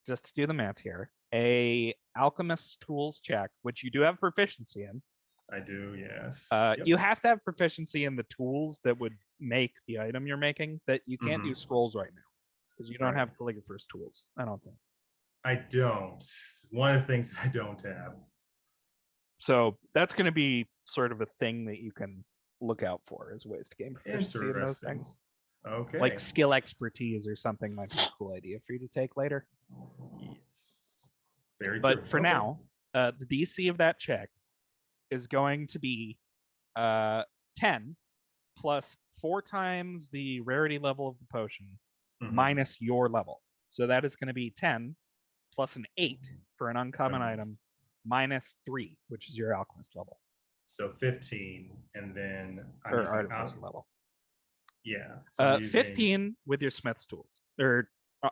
just to do the math here, a alchemist tools check, which you do have proficiency in. I do, yes. You have to have proficiency in the tools that would make the item you're making. That you can't do scrolls right now because you don't have calligrapher's tools. I don't think. I don't. One of the things that I don't have. So that's going to be sort of a thing that you can look out for as ways to gain proficiency in those things. Okay. Like skill expertise or something might be a cool idea for you to take later. Yes. Very but true. for now, the DC of that check is going to be 10 plus 4 times the rarity level of the potion minus your level. So that is going to be 10 plus an 8 for an uncommon item minus 3, which is your alchemist level. So 15, and then I'm or artificer level. Yeah. So 15 with your smith's tools or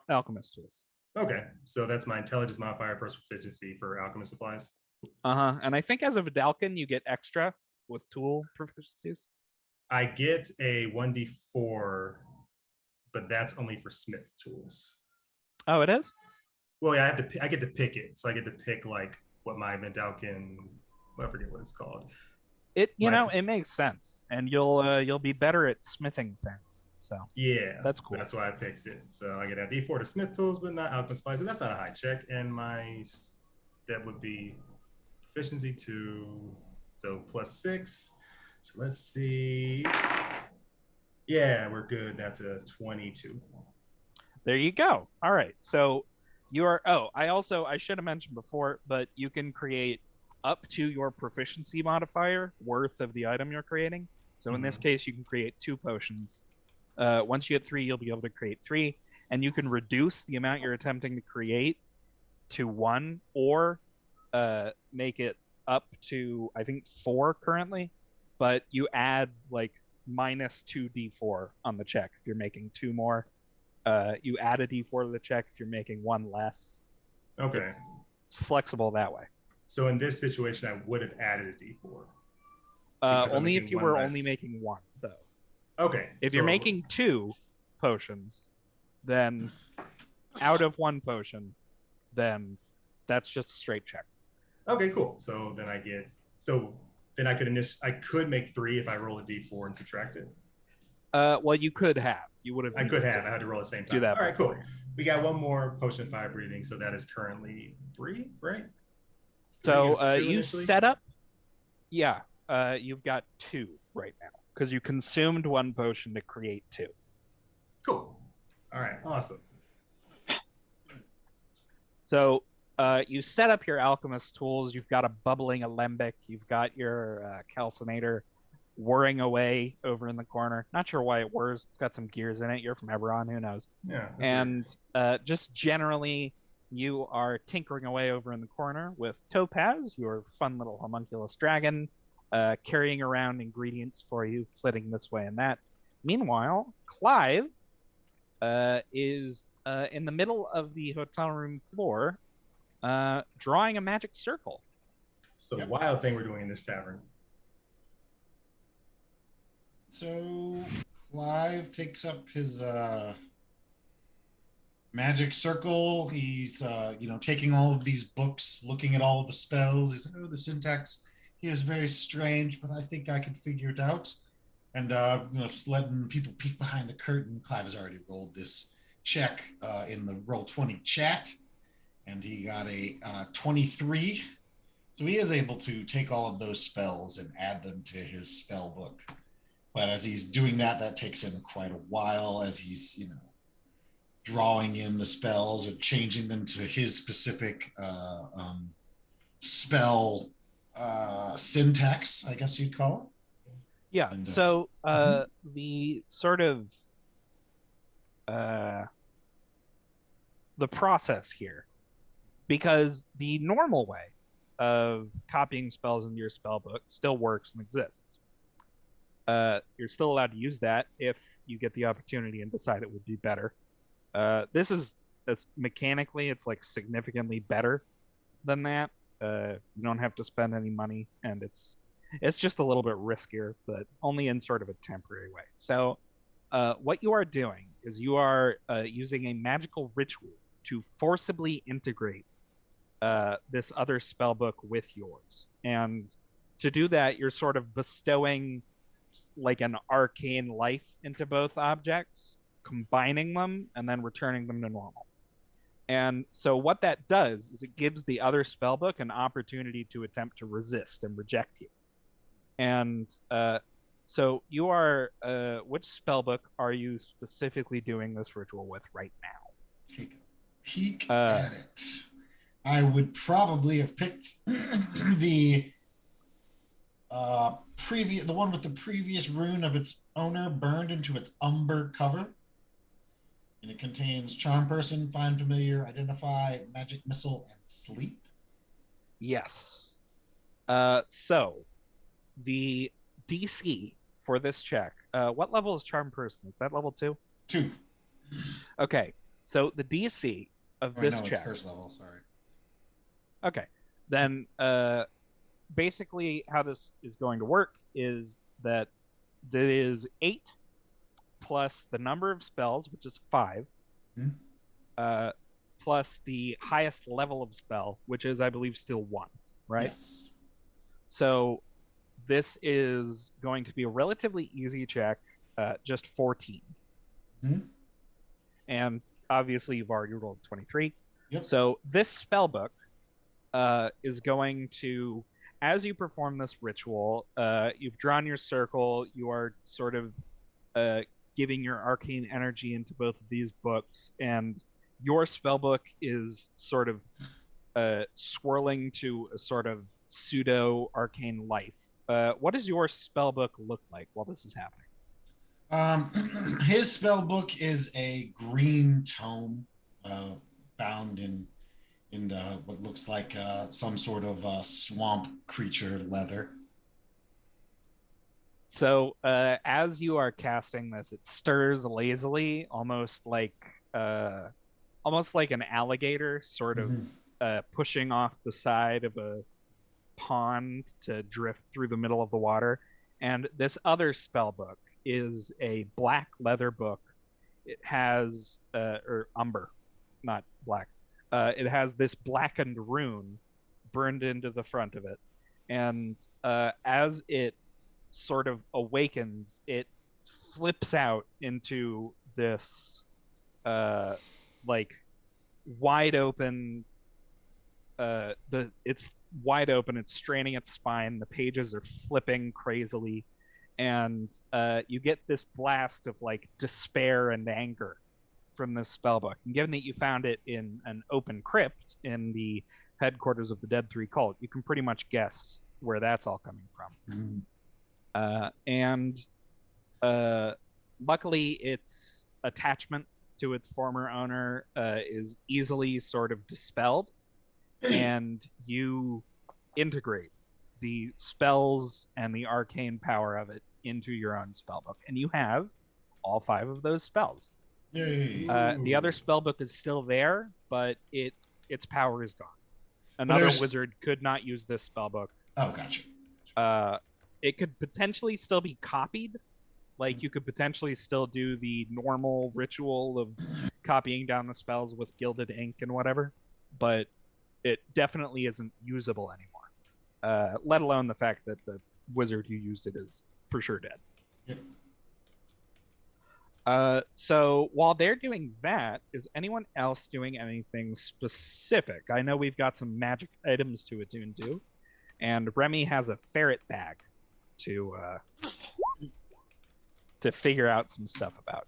alchemist tools. Okay, so that's my intelligence modifier plus proficiency for alchemist supplies. And I think as a Vidalcan, you get extra with tool proficiencies. I get a 1d4, but that's only for smith's tools. Oh, it is? Well, yeah, I get to pick it. So I get to pick like what my Vidalcan, I forget what it's called. It it makes sense, and you'll be better at smithing things. So yeah, that's cool. That's why I picked it. So I get a D4 to smith tools, but not alchemist supplies. So that's not a high check, and that would be proficiency 2, so +6. So let's see. Yeah, we're good. That's a 22. There you go. All right. So you are. Oh, I should have mentioned before, but you can create up to your proficiency modifier worth of the item you're creating. So in this case, you can create 2 potions. Once you get 3, you'll be able to create 3, and you can reduce the amount you're attempting to create to 1, or make it up to, I think, 4 currently, but you add like minus 2d4 on the check if you're making 2 more. You add a d4 to the check if you're making 1 less. Okay. It's flexible that way. So in this situation, I would have added a d4. Only if you were only making 1, though. Okay. If you're making 2 potions, then out of 1 potion, then that's just a straight check. Okay, cool. So then I could make 3 if I roll a d4 and subtract it. Well, you could have. You would have. I could have. I had to roll at the same time. Do that. All right, cool. We got 1 more potion of fire breathing, so that is currently 3, right? So you set up. Yeah, you've got 2 right now because you consumed 1 potion to create 2. Cool. All right, awesome. So you set up your alchemist tools. You've got a bubbling alembic. You've got your calcinator whirring away over in the corner. Not sure why it whirs. It's got some gears in it. You're from Eberron, who knows? Yeah. And just generally, you are tinkering away over in the corner with Topaz, your fun little homunculus dragon, carrying around ingredients for you, flitting this way and that. Meanwhile, Clive is in the middle of the hotel room floor, drawing a magic circle. It's a wild thing we're doing in this tavern. So Clive takes up his magic circle. He's taking all of these books, looking at all of the spells. He's like, oh, the syntax here is very strange, but I think I can figure it out. And just letting people peek behind the curtain. Clive has already rolled this check in the Roll20 chat, and he got a 23. So he is able to take all of those spells and add them to his spell book. But as he's doing that, that takes him quite a while as he's, drawing in the spells and changing them to his specific spell syntax, I guess you'd call it. Yeah. And, so the sort of the process here, because the normal way of copying spells into your spell book still works and exists. You're still allowed to use that if you get the opportunity and decide it would be better. That's mechanically, it's like significantly better than that. You don't have to spend any money, and it's just a little bit riskier, but only in sort of a temporary way. So what you are doing is you are using a magical ritual to forcibly integrate this other spell book with yours. And to do that, you're sort of bestowing like an arcane life into both objects, combining them, and then returning them to normal. And so what that does is it gives the other spellbook an opportunity to attempt to resist and reject you. And so you are, which spellbook are you specifically doing this ritual with right now? Take a peek at it. I would probably have picked the the one with the previous rune of its owner burned into its umber cover. And it contains Charm Person, Find Familiar, Identify, Magic Missile, and Sleep. Yes. So the DC for this check, what level is Charm Person? Is that level 2? 2. Okay. So the DC of this no, check. It's first level, sorry. Okay. Then basically how this is going to work is that there is 8 plus the number of spells, which is 5, plus the highest level of spell, which is, I believe, still 1, right? Yes. So this is going to be a relatively easy check, just 14. And obviously, you've already rolled 23. Yep. So this spell book is going to, as you perform this ritual, you've drawn your circle, you are sort of giving your arcane energy into both of these books, and your spellbook is sort of swirling to a sort of pseudo arcane life. What does your spellbook look like while this is happening? His spellbook is a green tome bound in what looks like some sort of swamp creature leather. So as you are casting this, it stirs lazily, almost like an alligator, sort of pushing off the side of a pond to drift through the middle of the water. And this other spell book is a black leather book. It has, or umber, not black. It has this blackened rune burned into the front of it. And as it sort of awakens, it flips out into this like wide open it's wide open, it's straining its spine, the pages are flipping crazily, and you get this blast of like despair and anger from this spellbook. And given that you found it in an open crypt in the headquarters of the Dead 3 cult, you can pretty much guess where that's all coming from. And luckily, its attachment to its former owner is easily sort of dispelled, and you integrate the spells and the arcane power of it into your own spellbook, and you have all 5 of those spells. The other spellbook is still there, but its power is gone. Another wizard could not use this spellbook. Oh, gotcha. It could potentially still be copied. Like, you could potentially still do the normal ritual of copying down the spells with gilded ink and whatever, but it definitely isn't usable anymore. Let alone the fact that the wizard who used it is for sure dead. Yep. So while they're doing that, is anyone else doing anything specific? I know we've got some magic items to attune to, and Remy has a ferret bag to figure out some stuff about.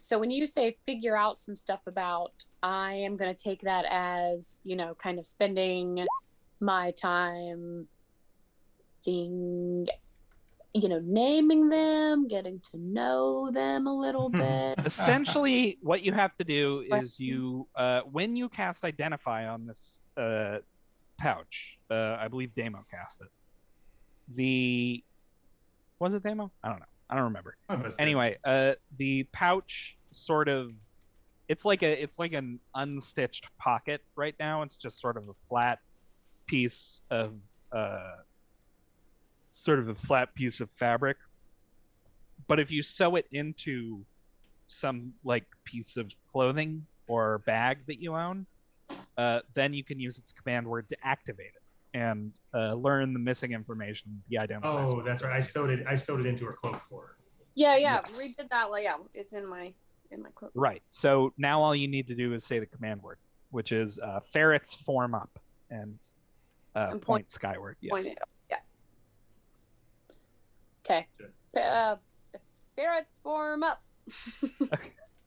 So when you say figure out some stuff about, I am going to take that as, kind of spending my time seeing, naming them, getting to know them a little bit. Essentially, what you have to do is when you cast Identify on this pouch, I believe Damo cast it. Was it Damo? I don't know. I don't remember. Anyway, the pouch sort of, it's like an unstitched pocket right now. It's just sort of a flat piece of fabric. But if you sew it into some like piece of clothing or bag that you own, then you can use its command word to activate it and learn the missing information. The identifies. Oh, that's right. I sewed it into her cloak for her. Yeah, Yes. we did that. Yeah, it's in my cloak. Right. So now all you need to do is say the command word, which is ferrets form up and point skyward. Yes. Point it up. Yeah. Okay. Ferrets form up.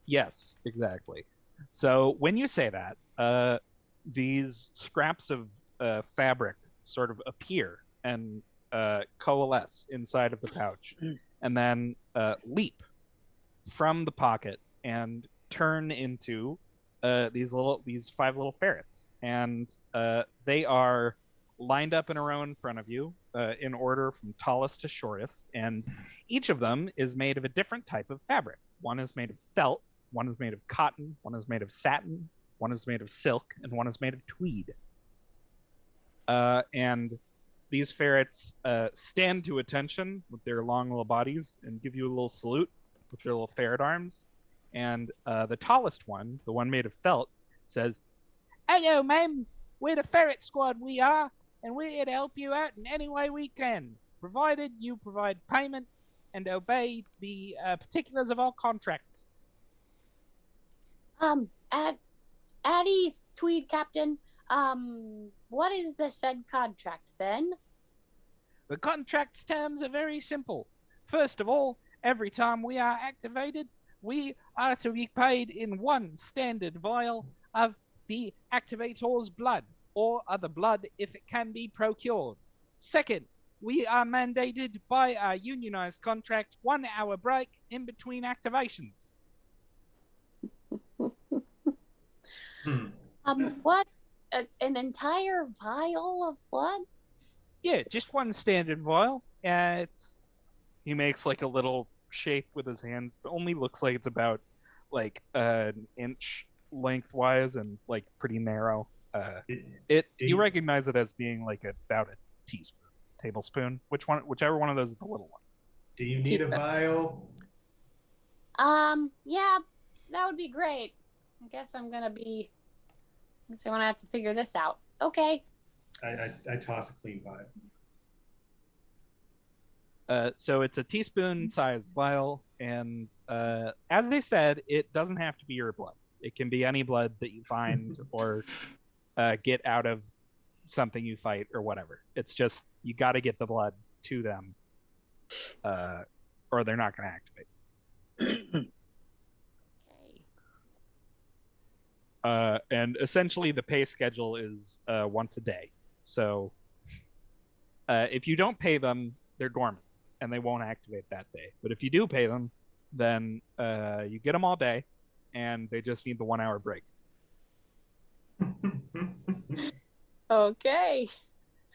Yes, exactly. So when you say that, these scraps of fabric sort of appear and coalesce inside of the pouch, and then leap from the pocket and turn into these 5 little ferrets, and they are lined up in a row in front of you in order from tallest to shortest, and each of them is made of a different type of fabric. One is made of felt, one is made of cotton, one is made of satin, one is made of silk, and one is made of tweed. And these ferrets stand to attention with their long little bodies and give you a little salute with their little ferret arms. And the tallest one, the one made of felt, says, "Hello, ma'am. We're the ferret squad, we are, and we're here to help you out in any way we can, provided you provide payment and obey the particulars of our contract." At ease, Tweed Captain. What is the said contract then? The contract's terms are very simple. First of all, every time we are activated, we are to be paid in 1 standard vial of the activator's blood, or other blood if it can be procured. Second, we are mandated by our unionized contract 1 hour break in between activations. What? An entire vial of blood? Yeah, just 1 standard vial. He makes like a little shape with his hands. It only looks like it's about like an inch lengthwise and like pretty narrow. You recognize it as being like about a tablespoon. Whichever one of those is the little one. Do you need a vial? Yeah, that would be great. I guess I'm gonna have to figure this out. Okay. I toss a clean vial. So it's a teaspoon-sized vial, and as they said, it doesn't have to be your blood. It can be any blood that you find or get out of something you fight or whatever. It's just you got to get the blood to them, or they're not going to activate. And essentially, the pay schedule is once a day. So if you don't pay them, they're dormant and they won't activate that day. But if you do pay them, then you get them all day, and they just need the 1 hour break. Okay.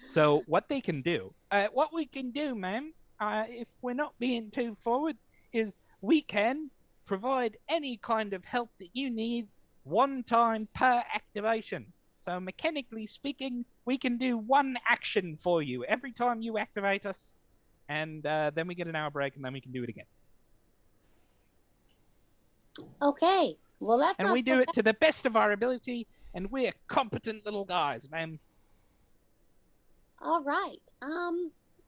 So what we can do, ma'am, if we're not being too forward, is we can provide any kind of help that you need 1 time per activation. So mechanically speaking, we can do 1 action for you every time you activate us, and then we get an hour break, and then we can do it again. Okay. Well, that's and we do it to the best of our ability, and we're competent little guys, ma'am. All right.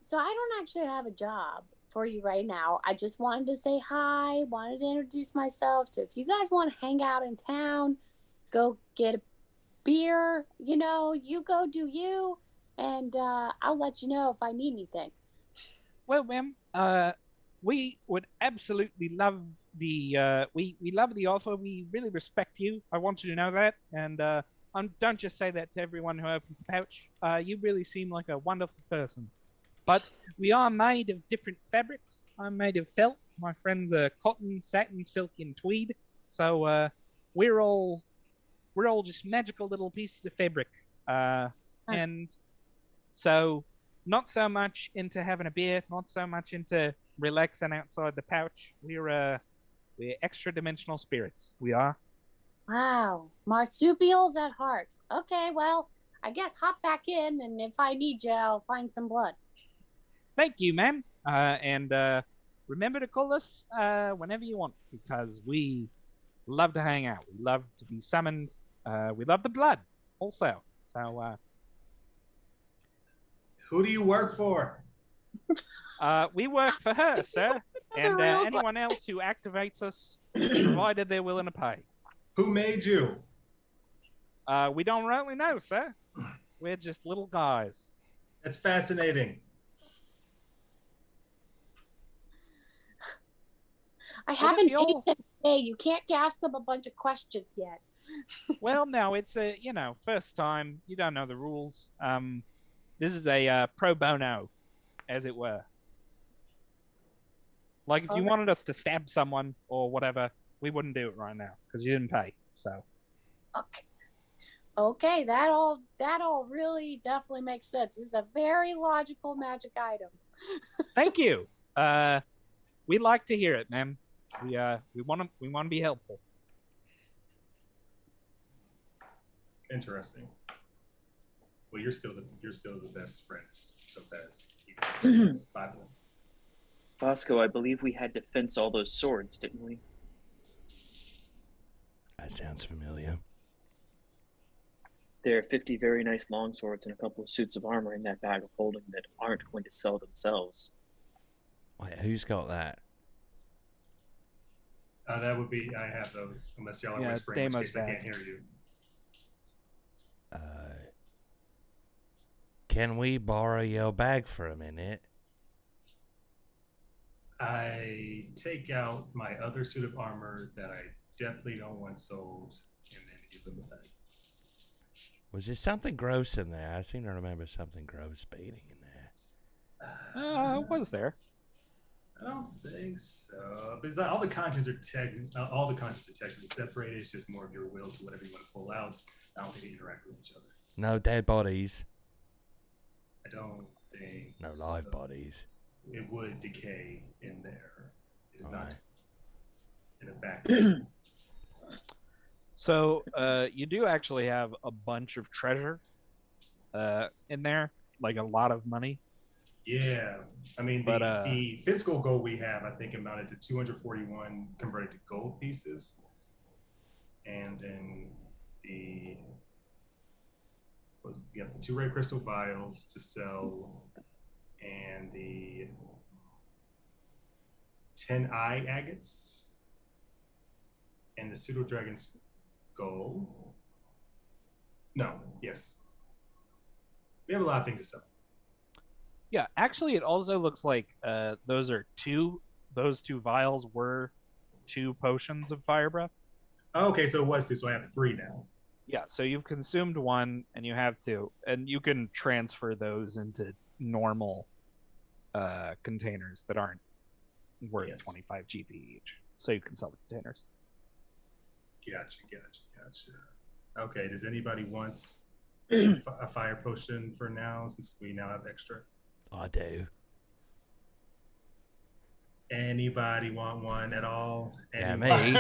So I don't actually have a job for you right now. I just wanted to say hi, wanted to introduce myself. So if you guys want to hang out in town, go get a beer, you go do you, and I'll let you know if I need anything. Well, ma'am, we would absolutely love we love the offer. We really respect you. I want you to know that, and don't just say that to everyone who opens the pouch. You really seem like a wonderful person. But we are made of different fabrics. I'm made of felt. My friends are cotton, satin, silk, and tweed. So we're all just magical little pieces of fabric. And so not so much into having a beer, not so much into relaxing outside the pouch. We're extra dimensional spirits. We are. Wow. Marsupials at heart. Okay, well, I guess hop back in, and if I need you, I'll find some blood. Thank you, ma'am. And remember to call us whenever you want, because we love to hang out. We love to be summoned. We love the blood also. So Who do you work for? we work for her, sir, and real anyone else who activates us, provided they're willing to pay. Who made you? We don't really know, sir. We're just little guys. That's fascinating. I haven't if you'll- paid them today. You can't ask them a bunch of questions yet. Well, no, it's a first time. You don't know the rules. This is a pro bono, as it were. Like if you Okay. wanted us to stab someone or whatever, we wouldn't do it right now because you didn't pay. So Okay, that all really definitely makes sense. This is a very logical magic item. thank you. We like to hear it, ma'am. We want to be helpful. Interesting. Well, you're still the best friend. So that's five of them. Bosco, I believe we had to fence all those swords, didn't we? That sounds familiar. There are 50 very nice long swords and a couple of suits of armor in that bag of holding that aren't going to sell themselves. Wait, who's got that? That would be. I have those. Unless y'all are Yeah, it's whispering, in which Damo's case I bag. can't hear you. Can we borrow your bag for a minute? I take out my other suit of armor that I definitely don't want sold, and then give them the bag. Was there something gross in there? I seem to remember something gross beating in there. Was there? I don't think so. Because all the contents are technically separated. It's just more of your will to whatever you want to pull out. I don't think they interact with each other. No dead bodies. I don't think. No live so. bodies. It would decay in there. It's not Alright. in a vacuum. So you do actually have a bunch of treasure in there, like a lot of money. Yeah, I mean, But, the physical gold we have, I think, amounted to 241 converted to gold pieces, and then the 2 red crystal vials to sell, and the 10 eye agates, and the pseudo dragon's skull. No, yes, we have a lot of things to sell. Yeah, actually, it also looks like those two vials were 2 potions of fire breath. Oh, okay, so it was 2, so I have 3 now. Yeah, so you've consumed 1 and you have 2, and you can transfer those into normal containers that aren't worth Yes. 25 GP each. So you can sell the containers. Gotcha. Okay, does anybody want a fire potion for now, since we now have extra? I do. Anybody want one at all? Yeah, Anybody? me.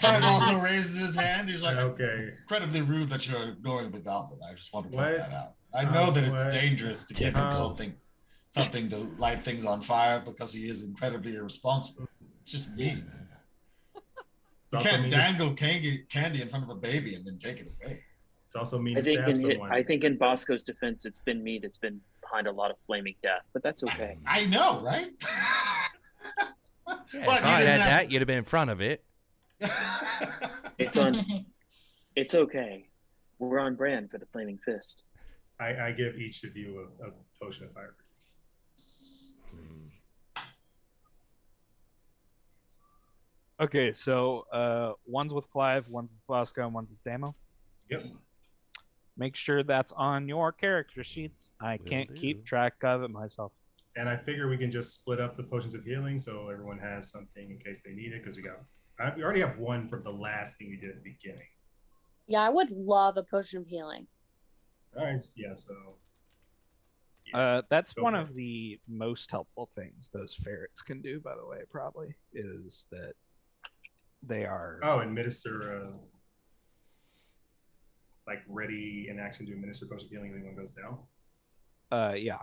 Clive also raises his hand. He's like, "It's Okay. incredibly rude that you're ignoring the goblin. I just want to What? point that out. I know that it's What? dangerous to give him Typical. something to light things on fire because he is incredibly irresponsible. It's just mean. You also can't mean to- dangle candy in front of a baby and then take it away. It's also mean I to think stab someone. I think in Bosco's defense, it's been me that's been behind a lot of flaming death, but that's okay. I know, right? Yeah, But if you I had didn't that, have- you'd have been in front of it. It's on. It's okay. We're on brand for the flaming fist. I give each of you a potion of fire. Okay, so one's with Clive, one's with Bosco, and one's with Damo. Yep. Make sure that's on your character sheets. I Will can't do. keep track of it myself. And I figure we can just split up the potions of healing so everyone has something in case they need it, because we already have one from the last thing we did at the beginning. Yeah, I would love a potion of healing. All right, yeah, so That's Go one for of the most helpful things those ferrets can do, by the way, probably, is that they are... administer like ready in action to administer potion of healing if anyone goes down. Yeah.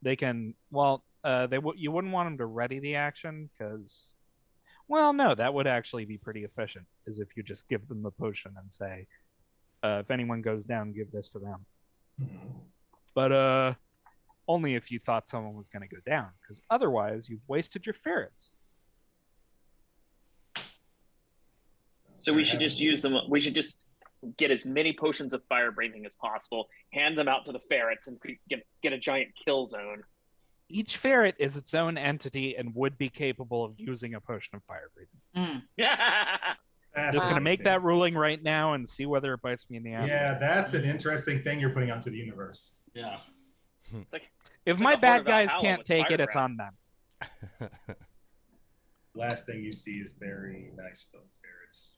They can... Well, you wouldn't want them to ready the action because, well, no, that would actually be pretty efficient. Is if you just give them the potion and say, if anyone goes down, give this to them. Mhm. But only if you thought someone was going to go down, because otherwise you've wasted your ferrets. So we should just use them. We should just get as many potions of fire breathing as possible, hand them out to the ferrets, and get a giant kill zone. Each ferret is its own entity and would be capable of using a potion of fire breathing. Just going to make that ruling right now and see whether it bites me in the ass. Yeah, that's an interesting thing you're putting onto the universe. Yeah. It's like, If it's my like a Heart bad of guys Valhalla can't with take fire it, it's breath. on them. Last thing you see is very nice little ferrets.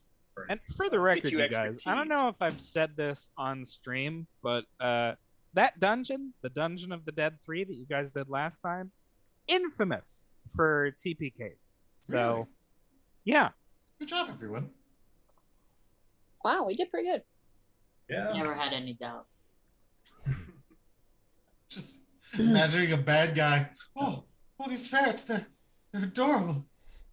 And for the Let's get record, you you guys, I don't expertise. know if I've said this on stream, but that dungeon, the Dungeon of the Dead 3 that you guys did last time, infamous for TPKs. So, Really? yeah. Good job, everyone. Wow, we did pretty good. Yeah. Never had any doubt. Just imagining a bad guy. Oh, these ferrets, they're adorable.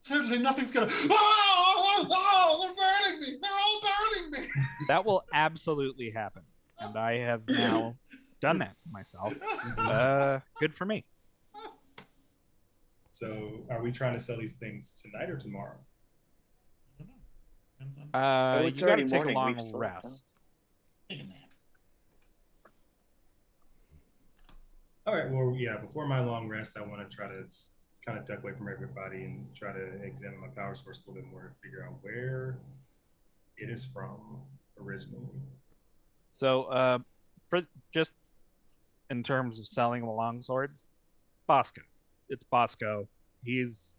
Certainly nothing's gonna. Oh, they're burning me. They're all burning me. That will absolutely happen. And I have now done that to myself. Good for me. So, are we trying to sell these things tonight or tomorrow? I don't know. Depends on Oh, You it's got to already take morning. a long We've slept, rest. taking a nap. All right. Well, yeah. Before my long rest, I want to try to kind of duck away from everybody and try to examine my power source a little bit more to figure out where it is from originally. So, for just in terms of selling the long swords, Bosco. It's Bosco. He's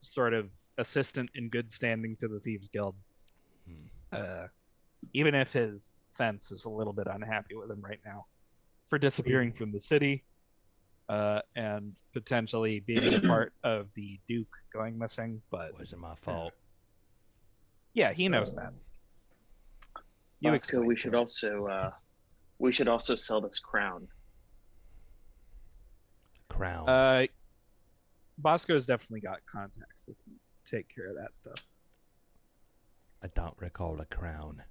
sort of assistant in good standing to the Thieves Guild. Even if his fence is a little bit unhappy with him right now for disappearing from the city and potentially being a part of the Duke going missing. But Wasn't my fault. yeah, he knows that. You Bosco, explain we to should him. also sell this crown. Crown. Bosco's definitely got contacts that can take care of that stuff. I don't recall a crown.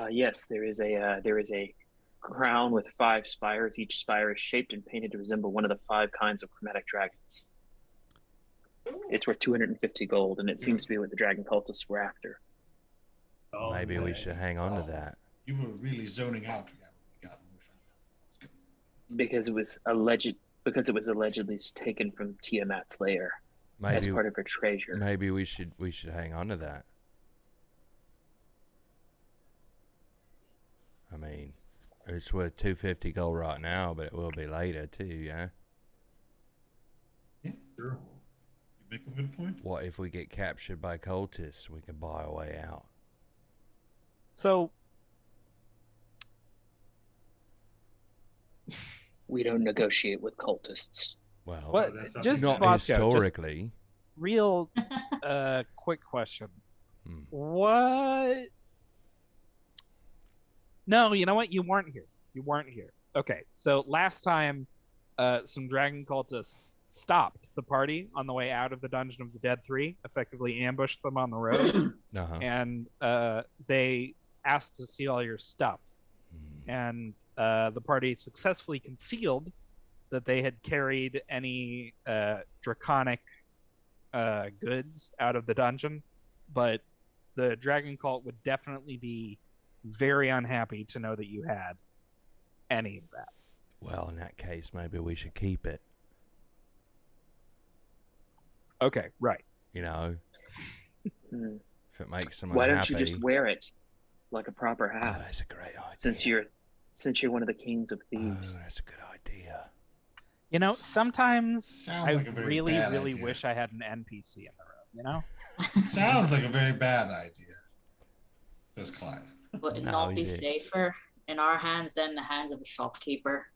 Yes, there is a crown with 5 spires. Each spire is shaped and painted to resemble one of the 5 kinds of chromatic dragons. It's worth 250 gold, and it seems to be what the dragon cultists were after. Oh, Maybe we man. should hang on to that. You were really zoning out when we found that. Because it was allegedly taken from Tiamat's lair as Maybe part of her treasure. maybe we should hang on to that. I mean, it's worth 250 gold right now, but it will be later too, yeah? Yeah, Sure. you make a good point. What if we get captured by cultists? We can buy a way out. So, We don't negotiate with cultists. Well, what? that's something Just not Bosco, just historically. real quick question. Hmm. What? No, you know what? You weren't here. You weren't here. Okay, so last time, some dragon cultists stopped the party on the way out of the Dungeon of the Dead 3, effectively ambushed them on the road, Uh-huh. and they asked to see all your stuff. Hmm. And the party successfully concealed that they had carried any draconic goods out of the dungeon, but the dragon cult would definitely be very unhappy to know that you had any of that. Well, in that case, maybe we should keep it. Okay, right. You know, Hmm. if it makes them Why unhappy. don't you just wear it like a proper Oh, hat? that's a great idea. Since you're one of the kings of thieves. Oh, that's a good idea. You know, sometimes Sounds I like a very really, bad really idea. wish I had an NPC in the room, you know? Sounds like a very bad idea, says Clive. Would it No, not be is it? safer in our hands than the hands of a shopkeeper?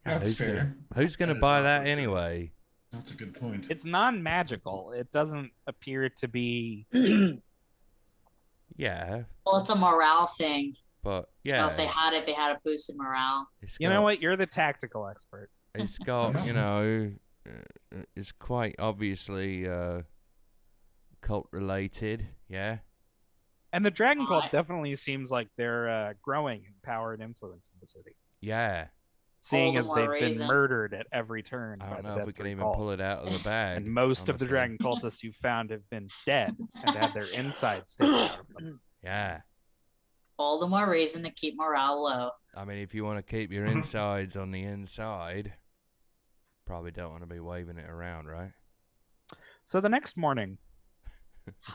That's who's fair. Who's gonna That is buy also that true. anyway? That's a good point. It's non-magical. It doesn't appear to be... Yeah, Well, it's a morale thing. but You yeah, know, if they had it, they had a boost in morale. it's You know got- what? You're the tactical expert. It's got, you know, it's quite obviously cult related. Yeah. And the dragon cult Alright. definitely seems like they're growing in power and influence in the city, Yeah. seeing the as more they've reason. been murdered at every turn. I by don't the know if we Dead can Three even Cult. pull it out of the bag. And most of the honestly. dragon cultists you found have been dead and had their insides taken out of them. Yeah. All the more reason to keep morale low. I mean, if you want to keep your insides on the inside, probably don't want to be waving it around, right? So the next morning,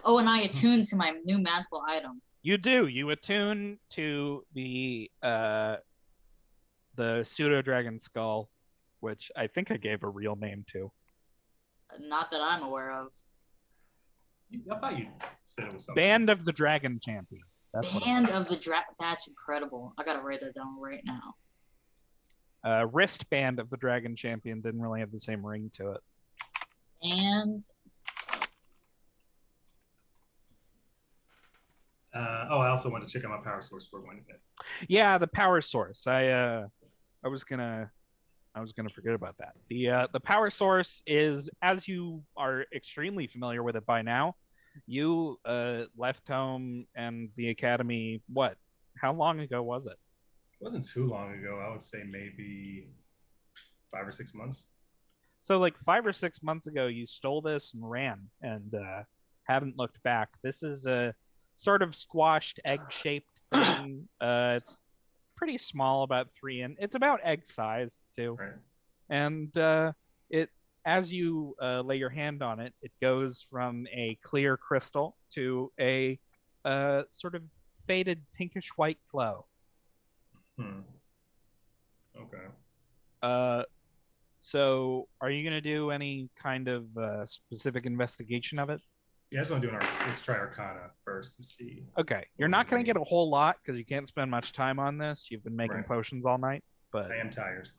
Oh, and I attuned to my new magical item. you do. You attune to the pseudo dragon skull, which I think I gave a real name to. Not that I'm aware of. I thought you said it was something. Band of the Dragon Champion. That's what it Band was. of the That's incredible. I gotta write that down right now. Wristband of the Dragon Champion didn't really have the same ring to it. And I also want to check out my power source for one bit. Yeah, the power source. I was gonna forget about that. The power source is, as you are extremely familiar with it by now, you left home and the academy. What? How long ago was it? It wasn't too long ago. I would say maybe 5 or 6 months. So like 5 or 6 months ago, you stole this and ran and haven't looked back. This is a sort of squashed egg-shaped thing. It's pretty small, about 3 in. It's about egg sized too. Right. And it, as you lay your hand on it, it goes from a clear crystal to a sort of faded pinkish white glow. Okay. So are you gonna do any kind of specific investigation of it? Yeah, I just want to do let's try Arcana first to see. Okay, you're not gonna get a whole lot because you can't spend much time on this. You've been making Right. potions all night, but I am tired.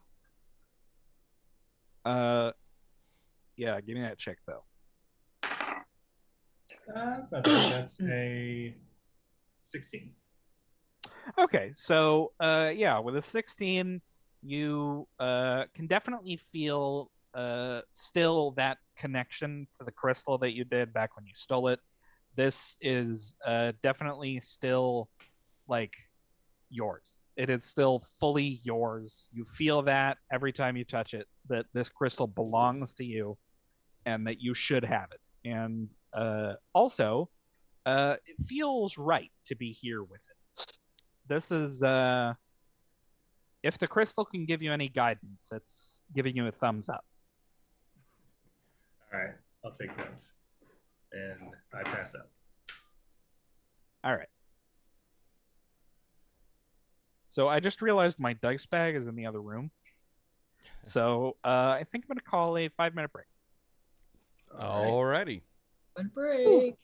yeah, give me that check though. That's not bad. That's a 16. Okay, so yeah, with a 16, you can definitely feel still that connection to the crystal that you did back when you stole it. This is definitely still like yours. It is still fully yours. You feel that every time you touch it, that this crystal belongs to you and that you should have it. And also, it feels right to be here with it. This is, if the crystal can give you any guidance, it's giving you a thumbs up. All right, I'll take that. And I pass out. All right. So I just realized my dice bag is in the other room. So I think I'm going to call a 5-minute break. Alrighty. Good break.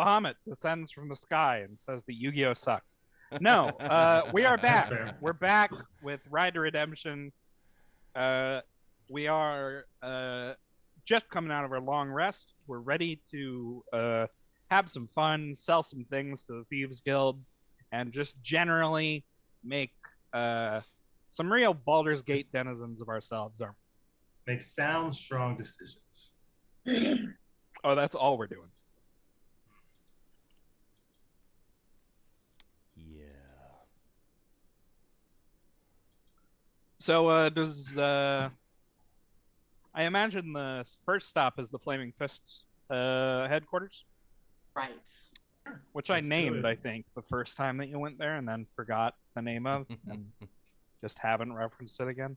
Bahamut descends from the sky and says that Yu-Gi-Oh sucks. No, we are back. fair. We're back with Ride to Redemption. We are just coming out of our long rest. We're ready to have some fun, sell some things to the Thieves Guild, and just generally make some real Baldur's Gate denizens of ourselves. Make sound, strong decisions. Oh, that's all we're doing. Yeah. So does I imagine the first stop is the Flaming Fists headquarters, Right. which Let's I do named, it. I think, the first time that you went there, and then forgot the name of, and just haven't referenced it again.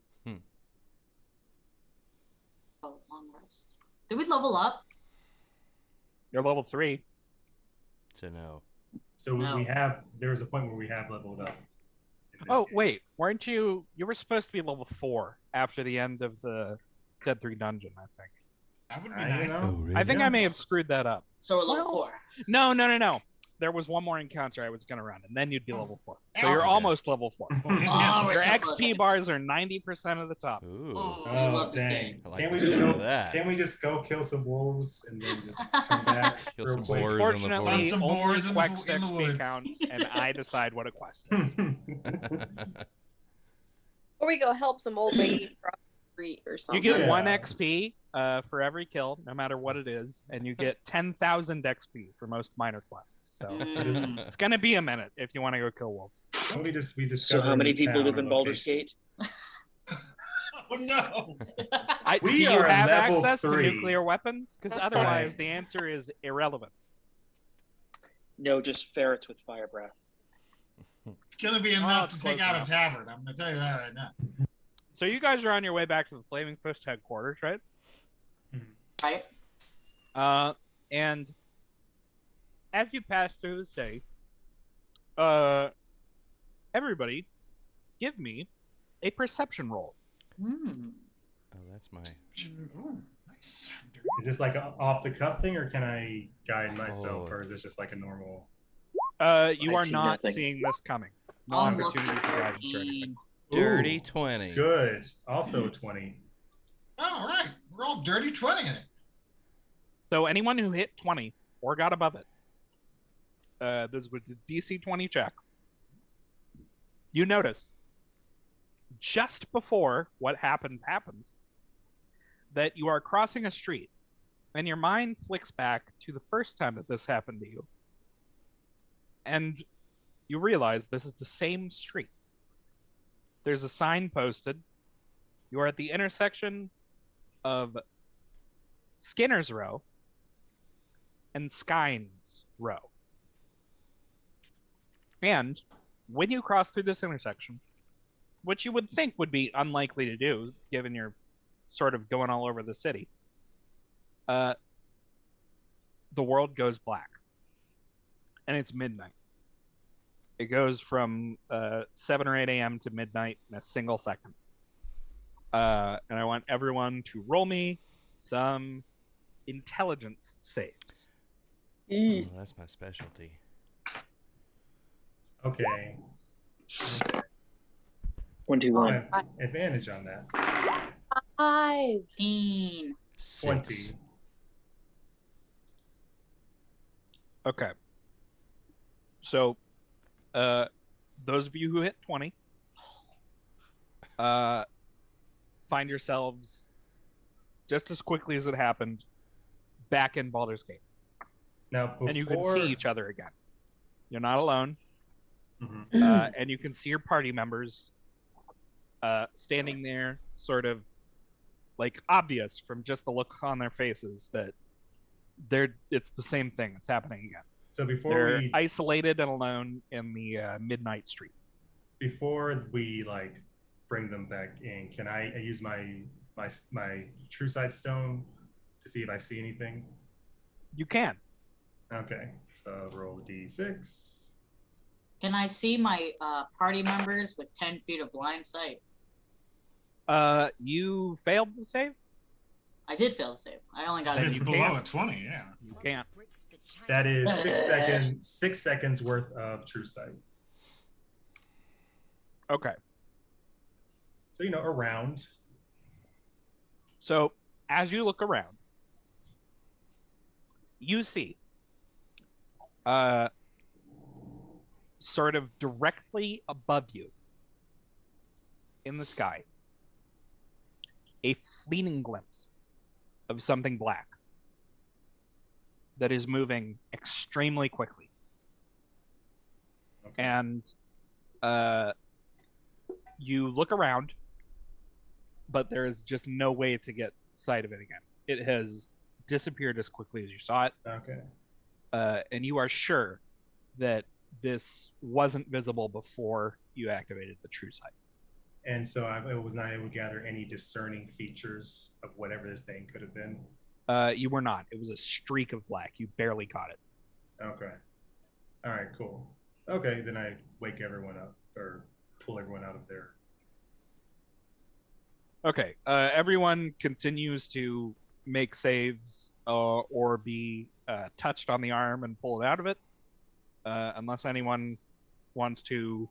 Oh, long rest. Did we level up? You're level 3. So no. So No. we have. There was a point where we have leveled up. in this Oh game. wait, weren't you? You were supposed to be level 4 after the end of the Dead 3 dungeon, I think. That would be You nice. know? Oh, really? I think Yeah. I may have screwed that up. So we're level Well, 4. No. There was one more encounter I was gonna run, and then you'd be level 4. So you're Okay. almost level 4. Oh, we're Your so XP close. bars are 90% of the top. Ooh. Oh, we Oh love to see dang! it. I like Can't we the just sound go? of that. Can't we just go kill some wolves and then just come back Kill real some quick? boars. Unfortunately, Find some only boars in the- Quest in the XP woods. counts, and I decide what a quest is. Or we go help some old lady across the street or You something. get Yeah. 1 XP for every kill, no matter what it is, and you get 10,000 XP for most minor quests. So Mm. it's gonna be a minute if you want to go kill wolves. we So discovered how many a people town live or in Baldur's location. Gate? Oh no! Do We you are have level access 3. to nuclear weapons? Because otherwise, the answer is irrelevant. No, just ferrets with fire breath. It's gonna be enough it's to take close out enough. a tavern. I'm gonna tell you that right now. So you guys are on your way back to the Flaming Fist headquarters, right? Right? And as you pass through the city, everybody, give me a perception roll. Mm. Oh, that's my. Ooh, nice. Is this like an off the cuff thing, or can I guide myself, Oh. or is this just like a normal? You I are see not nothing. seeing this coming. No Unlucky opportunity for guidance or anything. 13. Dirty Ooh, 20. Good. Also 20. All right, we're all dirty 20 in it. So anyone who hit 20 or got above it, this was the DC 20 check. You notice just before what happens, that you are crossing a street, and your mind flicks back to the first time that this happened to you, and you realize this is the same street. There's a sign posted. You are at the intersection of Skinner's Row and Skynes Row. And when you cross through this intersection, which you would think would be unlikely to do, given you're sort of going all over the city, the world goes black. And it's midnight. It goes from 7 or 8 a.m. to midnight in a single second. And I want everyone to roll me some intelligence saves. Oh, that's my specialty. Okay. 1, 2, 1. I have advantage on that. 5. 15. 6. 20. Okay. So, those of you who hit 20, find yourselves, just as quickly as it happened, back in Baldur's Gate. Now, before... And you can see each other again. You're not alone. Mhm. And you can see your party members standing there, sort of like obvious from just the look on their faces that it's the same thing that's happening again. So They're isolated and alone in the midnight street. before we like bring them back in, can I use my true sight stone to see if I see anything? You can. Okay, so roll a d6. Can I see my party members with 10 feet of blind sight? You failed the save. I did fail the save. I only got Then It's you below can't. a 20, yeah. You can't. That is 6 seconds. 6 seconds worth of true sight. Okay. So around. So as you look around, you see sort of directly above you in the sky a fleeting glimpse of something black that is moving extremely quickly. Okay. And you look around, but there is just no way to get sight of it again. It has disappeared as quickly as you saw it. Okay. And you are sure that this wasn't visible before you activated the true sight. And so I was not able to gather any discerning features of whatever this thing could have been. You were not. It was a streak of black. You barely caught it. Okay. All right, cool. Okay, then I wake everyone up or pull everyone out of there. Okay. Everyone continues to make saves or be touched on the arm and pulled out of it, unless anyone wants to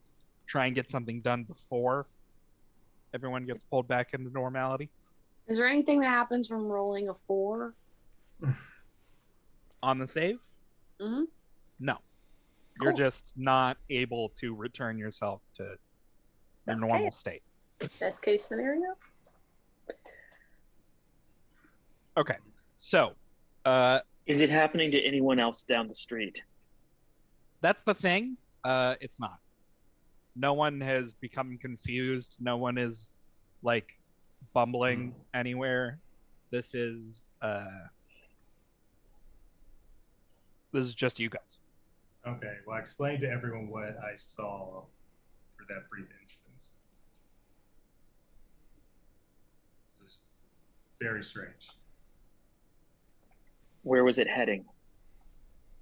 try and get something done before everyone gets pulled back into normality. Is there anything that happens from rolling a 4? On the save? Mm-hmm. No. You're Cool. just not able to return yourself to your normal state. Best case scenario? Okay. So, Is it happening to anyone else down the street? that's the thing. It's not. No one has become confused. No one is like bumbling anywhere. This is just you guys. Okay, well, I explained to everyone what I saw for that brief instance. It was very strange. Where was it heading?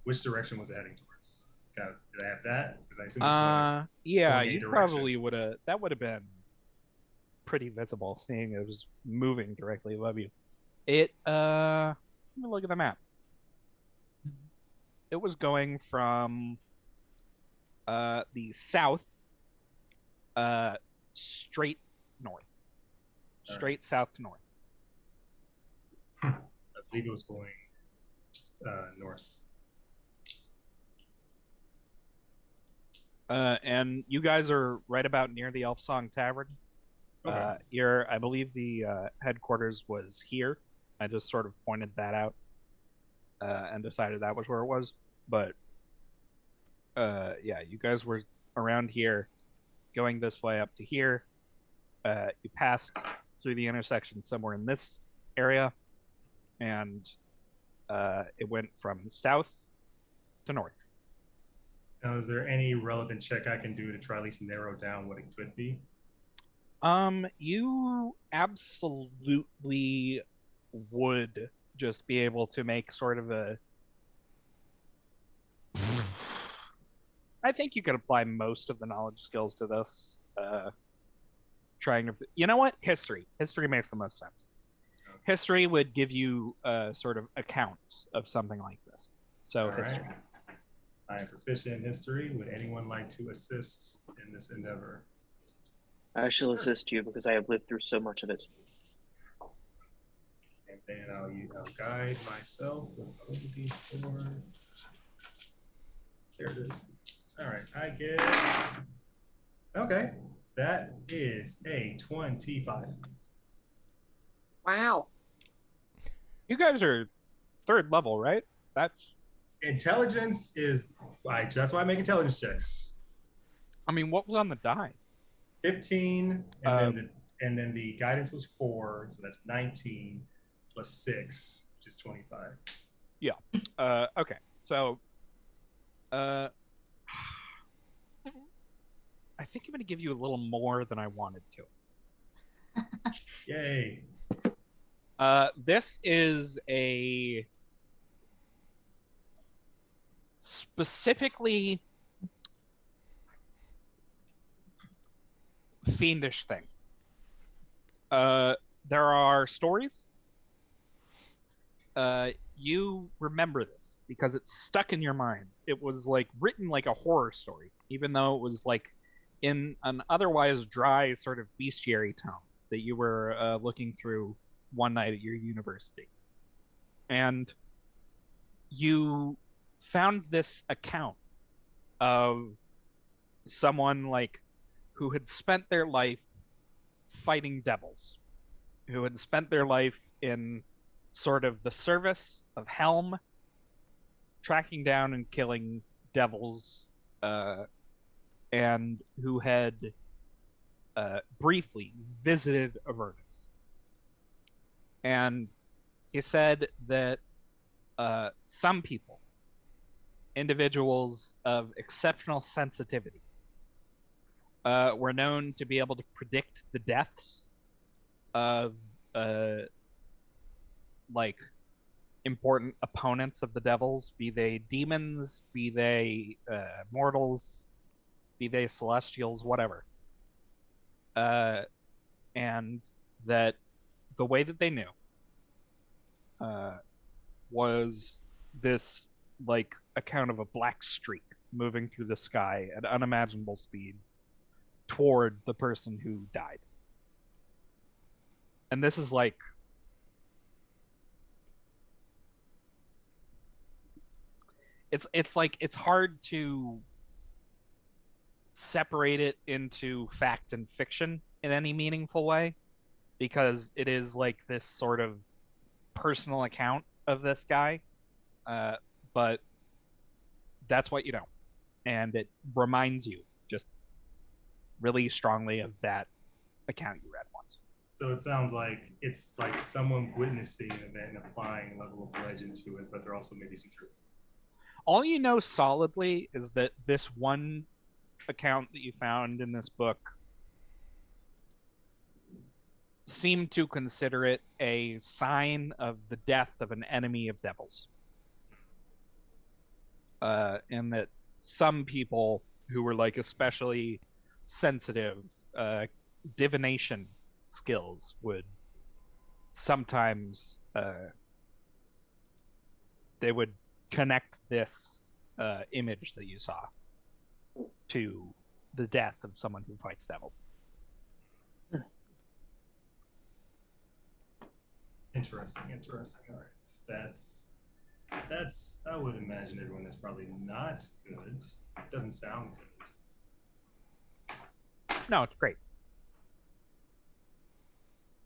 Which direction was it heading towards? Did I have that? Because I assume it's Yeah, going in a you direction. probably would have. That would have been pretty visible, seeing it was moving directly above you. Let me look at the map. It was going from the south straight north. Straight south to north. I believe it was going north. And you guys are right about near the Elf Song Tavern. Okay. I believe the headquarters was here. I just sort of pointed that out and decided that was where it was. But yeah, you guys were around here, going this way up to here. You passed through the intersection somewhere in this area, and it went from south to north. Now, is there any relevant check I can do to try at least narrow down what it could be? You absolutely would just be able to make sort of a. I think you could apply most of the knowledge skills to this. Trying to, you know what? History makes the most sense. Okay. History would give you sort of accounts of something like this. So All right. history. I am proficient in history. Would anyone like to assist in this endeavor? I shall assist you because I have lived through so much of it. And then I'll guide myself with OD4. There it is. All right, I get. Okay, that is a 25. Wow. You guys are 3rd level, right? That's. Intelligence is. That's why I make intelligence checks. I mean, what was on the die? 15, and then the guidance was 4, so that's 19 plus 6, which is 25. Yeah. Okay. So, I think I'm going to give you a little more than I wanted to. Yay. This is a specifically fiendish thing. There are stories. You remember this. because it's stuck in your mind. It was like written like a horror story, even though it was like in an otherwise dry sort of bestiary tone that you were looking through one night at your university. And you found this account of someone like who had spent their life fighting devils, who had spent their life in sort of the service of Helm, tracking down and killing devils, and who had briefly visited Avernus. And he said that some people, individuals of exceptional sensitivity, were known to be able to predict the deaths of like important opponents of the devils, be they demons, be they mortals, be they celestials, whatever. And that the way that they knew was this like account of a black streak moving through the sky at unimaginable speed toward the person who died. And this is like it's like it's hard to separate it into fact and fiction in any meaningful way, because it is like this sort of personal account of this guy, but that's what you know, and it reminds you just really strongly of that account you read once. So it sounds like it's like someone witnessing an event and applying a level of legend to it, but there also may be some truth. All you know solidly is that this one account that you found in this book seemed to consider it a sign of the death of an enemy of devils. And that some people who were like especially sensitive, divination skills would sometimes they would connect this image that you saw to the death of someone who fights devils. Interesting. All right, that's I would imagine everyone that's probably not good. Doesn't sound good. No, it's great.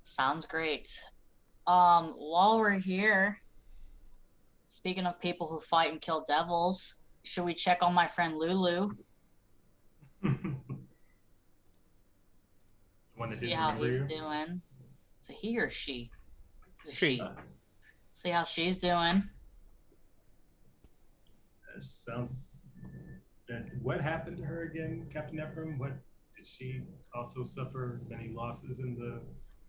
Sounds great. While we're here, speaking of people who fight and kill devils, should we check on my friend Lulu? One that See didn't how remember he's you? doing. Is it he or she? She. See how she's doing. Sounds. What happened to her again, Captain Ephraim? What did she also suffer many losses in the?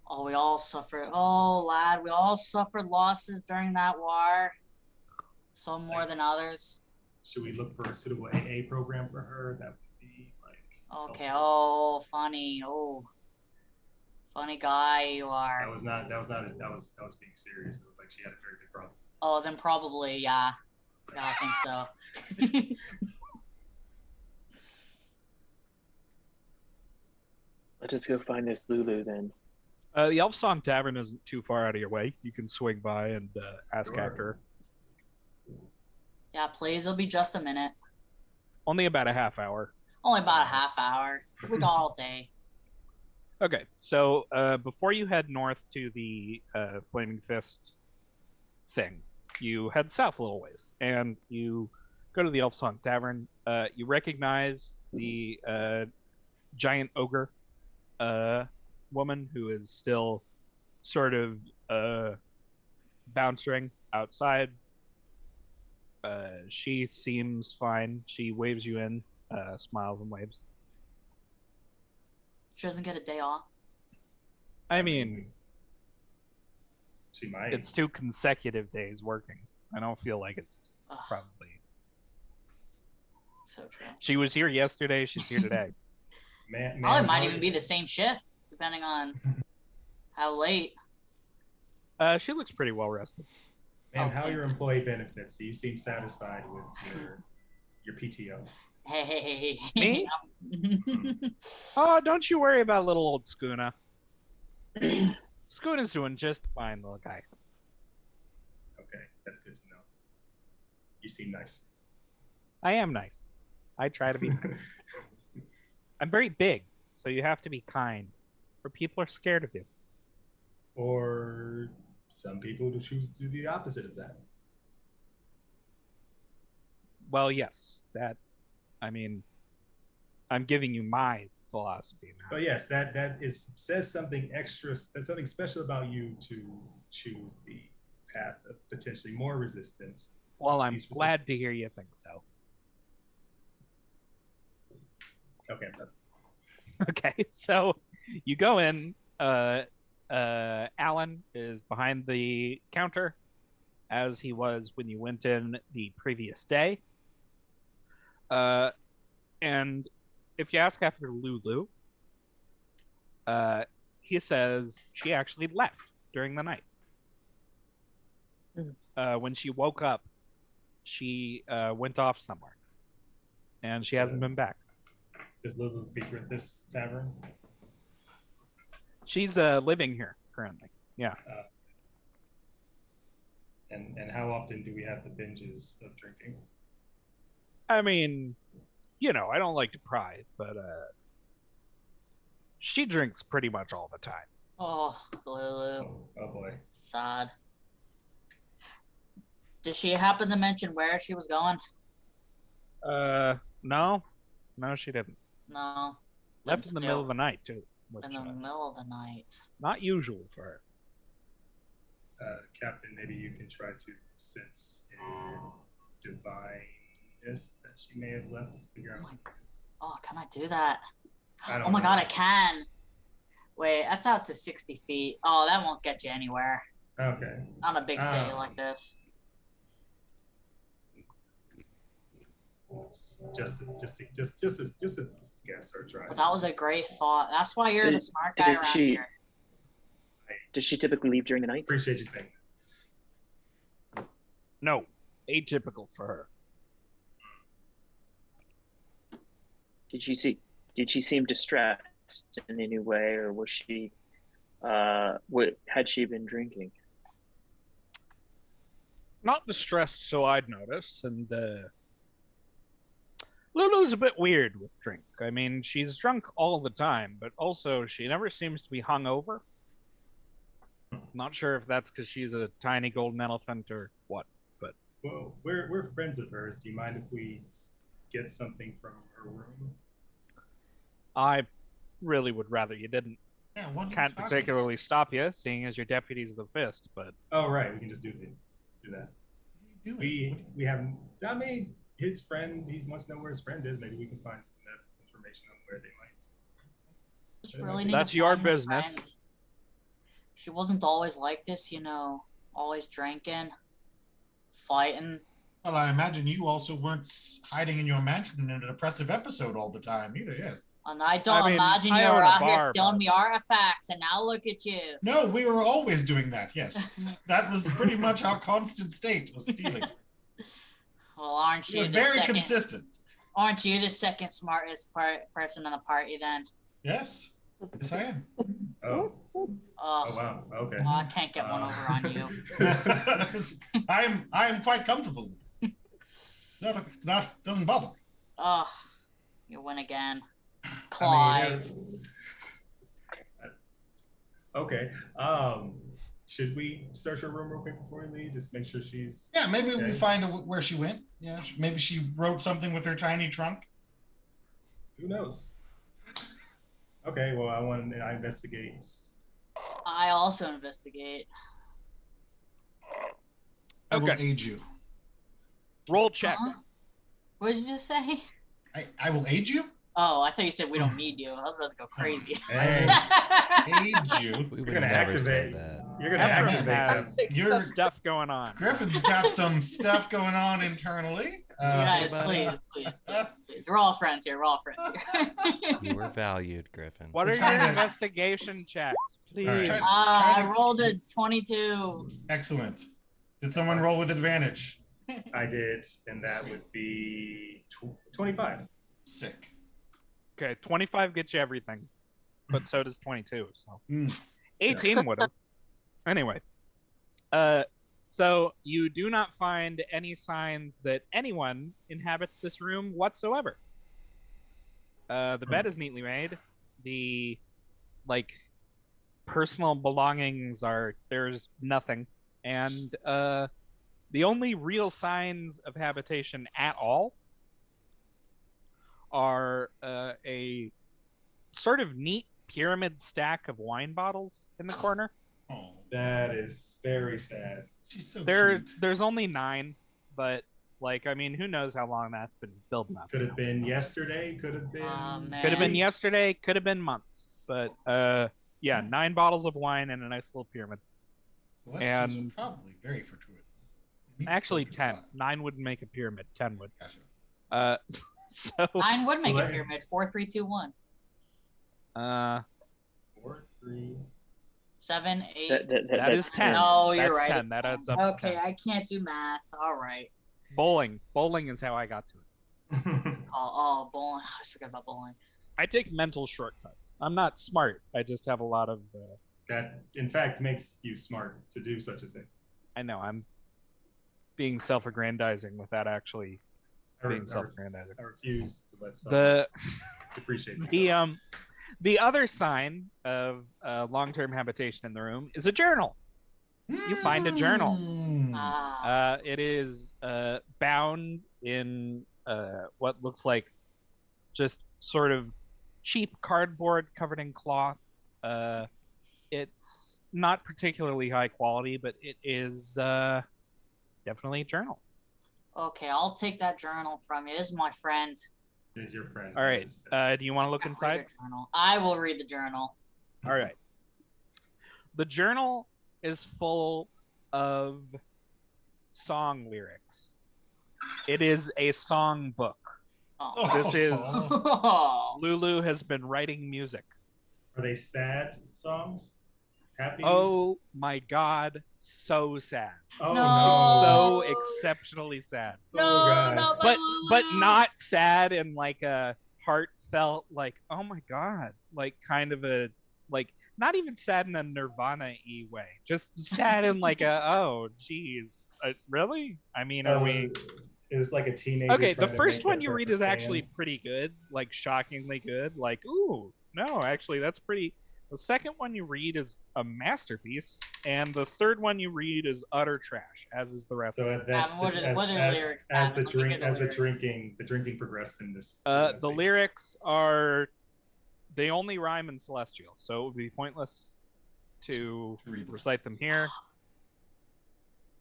Oh, we all suffered. Oh, lad, we all suffered losses during that war. Some more than others. Should we look for a suitable AA program for her? That would be like. Okay. Oh, funny. Oh, funny guy you are. That was being serious. It was like she had a very big problem. Oh, then probably, yeah. Yeah, I think so. Let's just go find this Lulu then. The Elf Song Tavern isn't too far out of your way. You can swing by and ask Sure. after her. Yeah, please. It'll be just a minute. Only about a half hour. Only about a half hour. We got all day. Okay, so before you head north to the Flaming Fist thing, you head south a little ways, and you go to the Elf Song Tavern. You recognize the giant ogre woman who is still sort of bouncing outside. She seems fine. She waves you in, smiles and waves. She doesn't get a day off. I mean, She might. it's 2 consecutive days working. I don't feel like it's Ugh, probably. so true. She was here yesterday. She's here today. Probably might even be the same shift, depending on how late. She looks pretty well rested. And how Okay. your employee benefits? Do you seem satisfied with your PTO? Hey. Me? Oh, don't you worry about little old Skuna. Skuna's doing just fine, little guy. Okay, that's good to know. You seem nice. I am nice. I try to be. I'm very big, so you have to be kind, or people are scared of you. Or some people who choose to do the opposite of that. Well, yes, that. I mean, I'm giving you my philosophy now. But yes, that says something extra. That's something special about you to choose the path of potentially more resistance. Well, I'm Least glad to resistance. hear you think so. Okay. Okay, so you go in. Alan is behind the counter, as he was when you went in the previous day. And if you ask after Lulu, he says she actually left during the night. When she woke up, she went off somewhere, and she hasn't been back. Does Lulu feature at this tavern? She's living here currently. Yeah. And how often do we have the binges of drinking? I mean, you know, I don't like to pry, but she drinks pretty much all the time. Oh, Lulu. Oh boy. Sad. Did she happen to mention where she was going? No, she didn't. No. Left Didn't in the say middle of the night too, In which the middle of the night. not usual for her. Captain, maybe you can try to sense a divineness that she may have left to figure out. Oh, can I do that? I don't Oh my know. god, I can. Wait, that's out to 60 feet. Oh, that won't get you anywhere Okay. on a big city like this. Just a guess or try. But that was a great thought. That's why you're the smart guy around here. Does she typically leave during the night? Appreciate you saying that. No, atypical for her. Did she seem distressed in any way, or was she? Had she been drinking? Not distressed, so I'd notice. And Lulu's a bit weird with drink. I mean, she's drunk all the time, but also she never seems to be hungover. Not sure if that's because she's a tiny golden elephant or what, but Well, we're friends of hers. Do you mind if we get something from her room? I really would rather you didn't. Yeah, what are you Can't talking particularly stop you, seeing as your deputy's the fist, but Oh right, we can just do that. about? What are you doing? We have. I mean, his friend. He wants to know where his friend is. Maybe we can find some information on where they might. Just really need That's to your find her business. friend. She wasn't always like this, you know, always drinking, fighting. Well, I imagine you also weren't hiding in your mansion in a depressive episode all the time either, yes. And I don't I mean, imagine I you own were a out here bar, stealing but- me artifacts, and now look at you. No, we were always doing that, yes. That was pretty much our constant state, was stealing. Well, aren't We you were the very second? consistent. Aren't you the second smartest person in the party then? Yes. Yes, I am. Oh. Oh, Oh wow. Okay. I can't get one over on you. I am quite comfortable with this. No, it's not, doesn't bother me. Oh, you win again. I mean, Clive. okay. Should we search her room real quick before we leave? Just make sure she's. Yeah, maybe we Okay. find out where she went. Yeah, maybe she wrote something with her tiny trunk. Who knows? Okay. Well, I investigate. I also investigate. I will Okay. aid you. roll check. Huh? What did you just say? I will aid you? Oh, I thought you said we don't need you. I was about to go crazy. Hey, Aid you? We you're would gonna never say activate. that. You're gonna Ephraim activate has them. You're stuff going on. Griffin's got some stuff going on internally. You guys, but, please. We're all friends here. We're all friends here. You were valued, Griffin. What We're are trying your to- investigation checks, please? All right. I rolled a 22. Excellent. Did someone roll with advantage? I did, and that would be 25. Sick. Okay, 25 gets you everything, but so does 22. So Mm. 18 would have. Anyway, so you do not find any signs that anyone inhabits this room whatsoever. The bed is neatly made. The personal belongings there's nothing, and the only real signs of habitation at all are a sort of neat pyramid stack of wine bottles in the corner. Oh, That is very sad. she's so cute. There's only 9, but who knows how long that's been building up. Could have been yesterday. Could have been. Man. Could have been weeks. yesterday. Could have been months. But yeah, 9 bottles of wine and a nice little pyramid. Celestials and- are probably very fortuitous. They need to Actually, go through 10. a lot. 9 wouldn't make a pyramid. 10 would. Gotcha. So 9 would make a Let's- pyramid. 4, 3, 2, 1. 4, 3. 7, 8. that is 10. No, you're That's right. 10. It's That 10. adds up to Okay, 10. I can't do math. All right. Bowling is how I got to it. Oh, bowling. I forgot about bowling. I take mental shortcuts. I'm not smart. I just have a lot of. That, in fact, makes you smart to do such a thing. I know I'm being self-aggrandizing without actually being I self-aggrandizing. refuse to let someone The depreciate the themselves. the other sign of long-term habitation in the room is a journal. You find a journal. Mm. It is bound in what looks like just sort of cheap cardboard covered in cloth. It's not particularly high quality, but it is definitely a journal. Okay, I'll take that journal from you. This is my friend. Is your friend. All right. Do you want to look Read inside? the journal. I will read the journal. All right. The journal is full of song lyrics. It is a song book. Oh. This is Oh. Lulu has been writing music. Are they sad songs? Happy? Oh my God, so sad. Oh, No. So Oh. exceptionally sad. No, God. not But my Lulu. not sad in like a heartfelt oh my God, kind of a not even sad in a Nirvana-y way. Just sad in oh geez, really? I mean, are we? Is like a teenager. Okay, the trying to first make one their you read first is actually band. pretty good, shockingly good. Ooh, no, actually, that's pretty. The second one you read is a masterpiece, and the third one you read is utter trash, as is the rest. So that's what are the lyrics, as Gavin? the Let me hear drink the as lyrics. the drinking progressed in this. The scene. lyrics they only rhyme in Celestial, so it would be pointless to read them. recite them here.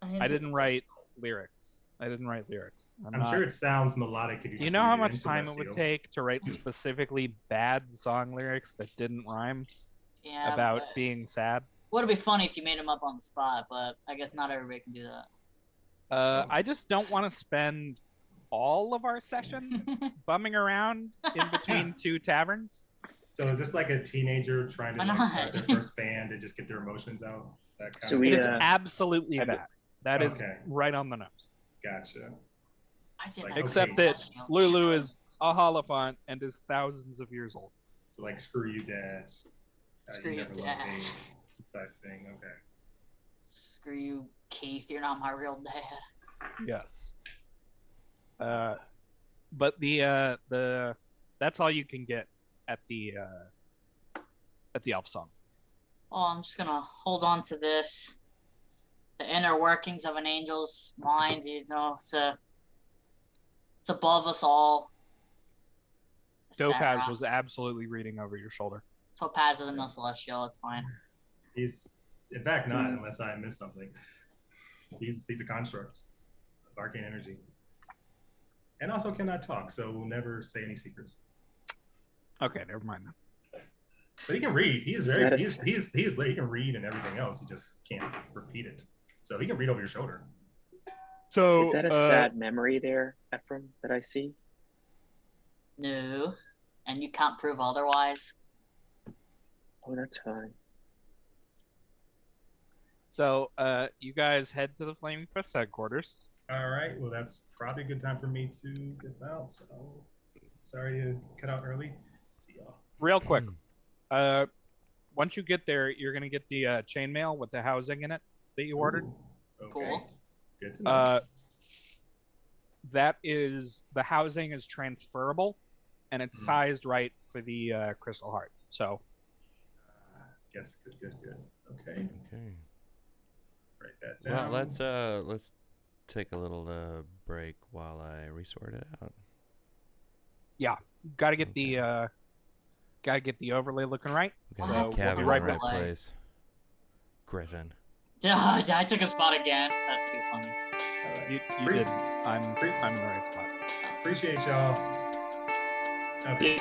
I didn't write lyrics. I'm sure it sounds melodic. If you Do you just know read how it much in time it would Celestial. take to write specifically bad song lyrics that didn't rhyme Yeah, about but being sad? would be funny if you made them up on the spot, but I guess not everybody can do that. I just don't want to spend all of our session bumming around in between two taverns. So is this like a teenager trying to Why like, not? start their first band and just get their emotions out? That kind So of we, It is Yeah. absolutely have it- that. That is Okay. right on the nose. Gotcha. I did Like, not Except know that Celestial. Lulu is a Holophant and is thousands of years old. So like screw you, dad. Screw you you, never loved Dad. me type thing. Okay. Screw you, Keith. You're not my real dad. Yes. But the that's all you can get at the Elf Song. Oh, I'm just gonna hold on to this. The inner workings of an angel's mind, it's above us all. Topaz was absolutely reading over your shoulder. Topaz is no celestial. It's fine. He's in fact not, unless I missed something. He's a construct of arcane energy. And also cannot talk, so we'll never say any secrets. Okay, never mind then. But he can read. He is Is very that a he can read and everything else. He just can't repeat it. So he can read over your shoulder. So Is that a sad memory there, Ephraim, that I see? No, and you can't prove otherwise. Oh, that's fine. So you guys head to the Flaming Fist headquarters. All right. Well, that's probably a good time for me to dip out. So sorry to cut out early. See y'all. Real quick, once you get there, you're gonna get the chainmail with the housing in it that you ordered. Ooh, okay. Cool. Good to know. That is, the housing is transferable, and it's sized right for the crystal heart. So, Yes. Good. Okay. Okay. Write that down. Well, let's take a little break while I resort it out. yeah, gotta get the overlay looking right. We gotta So, get Cav in we'll the be right right back. place. Griffin. I took a spot again. That's too funny. All right. You did. I'm in the right spot. Appreciate y'all. Okay.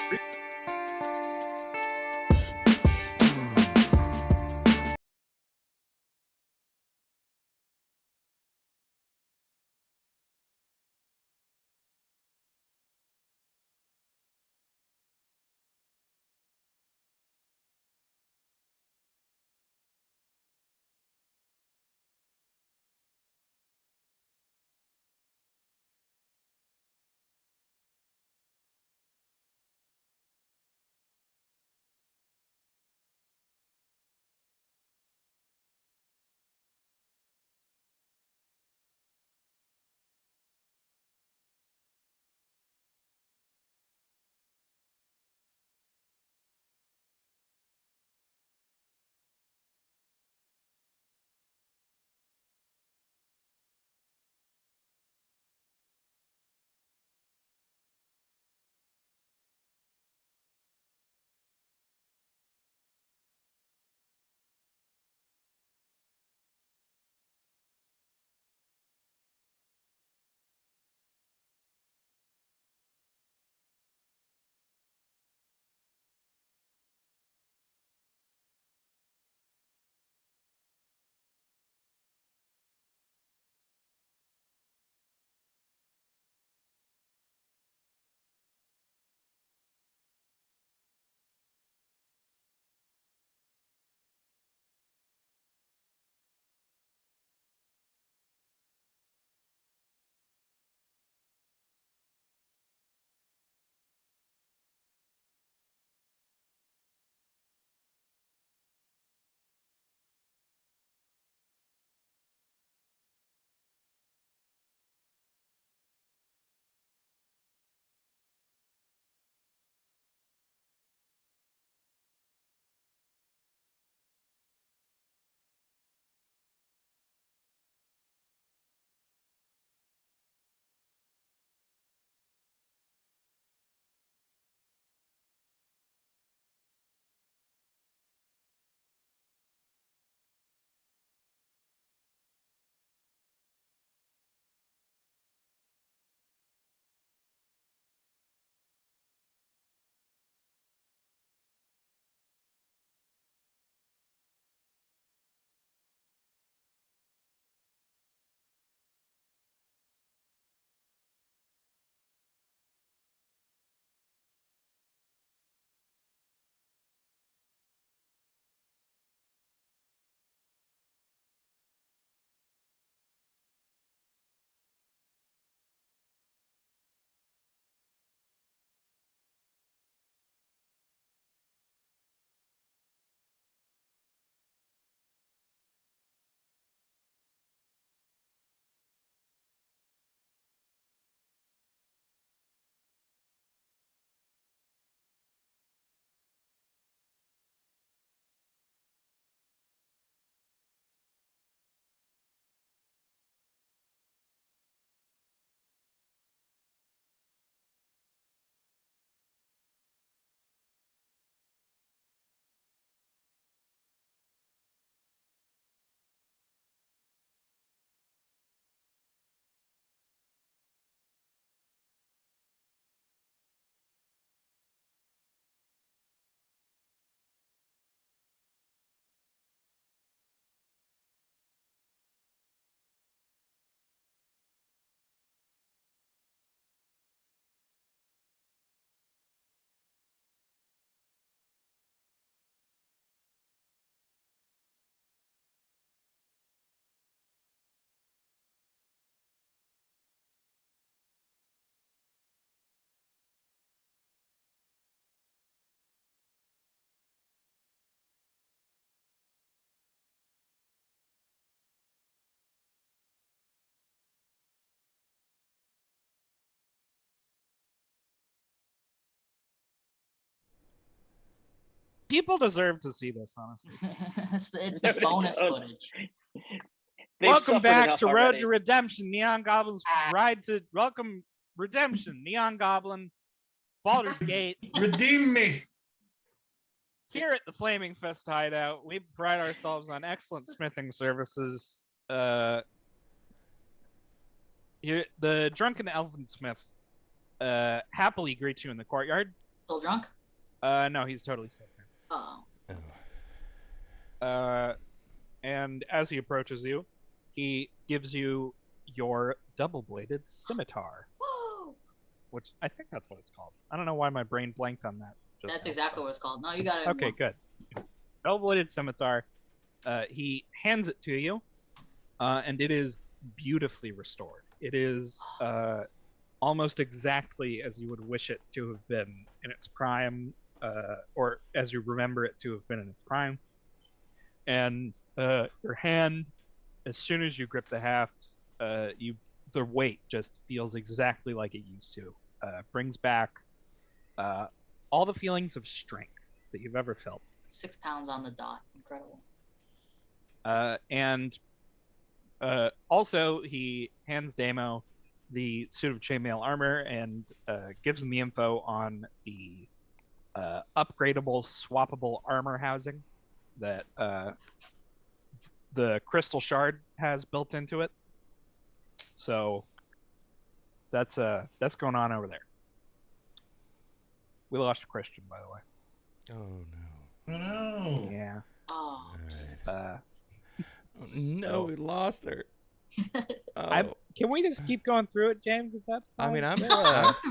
People deserve to see this, honestly. It's No, the they bonus don't. footage. They've Welcome suffered back enough to Road already. to Redemption, Neon Goblin's ride to welcome Redemption, Neon Goblin, Baldur's Gate. Redeem me. Here at the Flaming Fist Hideout, we pride ourselves on excellent smithing services. The drunken elven smith happily greets you in the courtyard. Still drunk? No, he's totally sober. Oh. And as he approaches you, he gives you your double-bladed scimitar, Whoa! which I think that's what it's called. I don't know why my brain blanked on that. That's exactly what it's called. No, you got it. Okay, good. Double-bladed scimitar. He hands it to you, and it is beautifully restored. It is almost exactly as you would wish it to have been in its prime, or as you remember it to have been in its prime. And your hand, as soon as you grip the haft, the weight just feels exactly like it used to. Brings back all the feelings of strength that you've ever felt. 6 pounds on the dot. Incredible. And also, he hands Damo the suit of chainmail armor and gives him the info on the upgradable, swappable armor housing that the crystal shard has built into it. So that's going on over there. We lost Christian, by the way. Oh no. Oh, no. Yeah. Oh. Right. No, we lost her. Can we just keep going through it, James? If that's fine? I mean,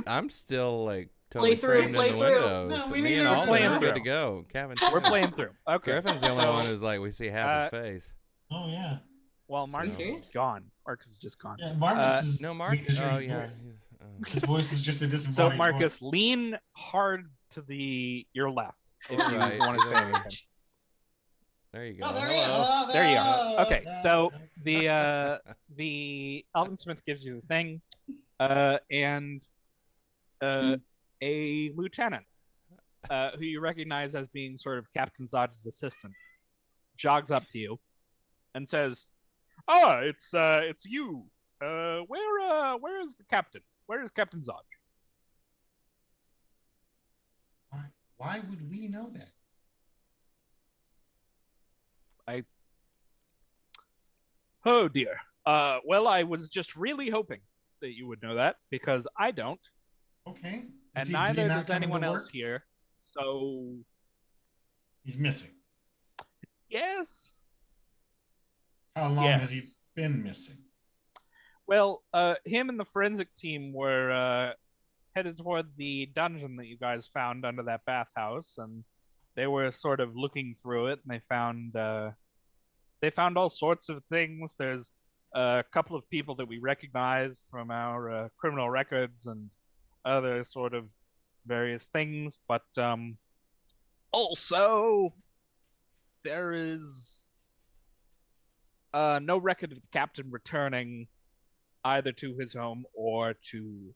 I'm still like Play totally through, framed play in the through. windows. No, we Me need and to- all We're are playing good to through. go. Kevin, We're too. playing through. Okay. Griffin's the only one who's like we see half his face. Oh, yeah. Well, Marcus serious? is gone. Marcus is just gone. Yeah, Marcus is. No, Mark. we can hear Oh his yeah. voice. Oh. His voice is just a So, disembodied Marcus, voice. lean hard to your left if you Right, want to say there. anything. There you go. Oh, there Hello. he There you are. are. Okay, so the Elven Smith gives you the thing, and a lieutenant who you recognize as being sort of Captain Zod's assistant jogs up to you and says, "Oh, it's you. Where is the captain? Where is Captain Zod?" Why would we know that? Oh dear. Well, I was just really hoping that you would know that because I don't, Okay. and Did he neither not does come into anyone else work? here. So He's missing. yes. How long Yes. has he been missing? Well, him and the forensic team were headed toward the dungeon that you guys found under that bathhouse, and they were sort of looking through it, and they found all sorts of things. There's a couple of people that we recognize from our criminal records and other sort of various things, but also there is no record of the captain returning either to his home or to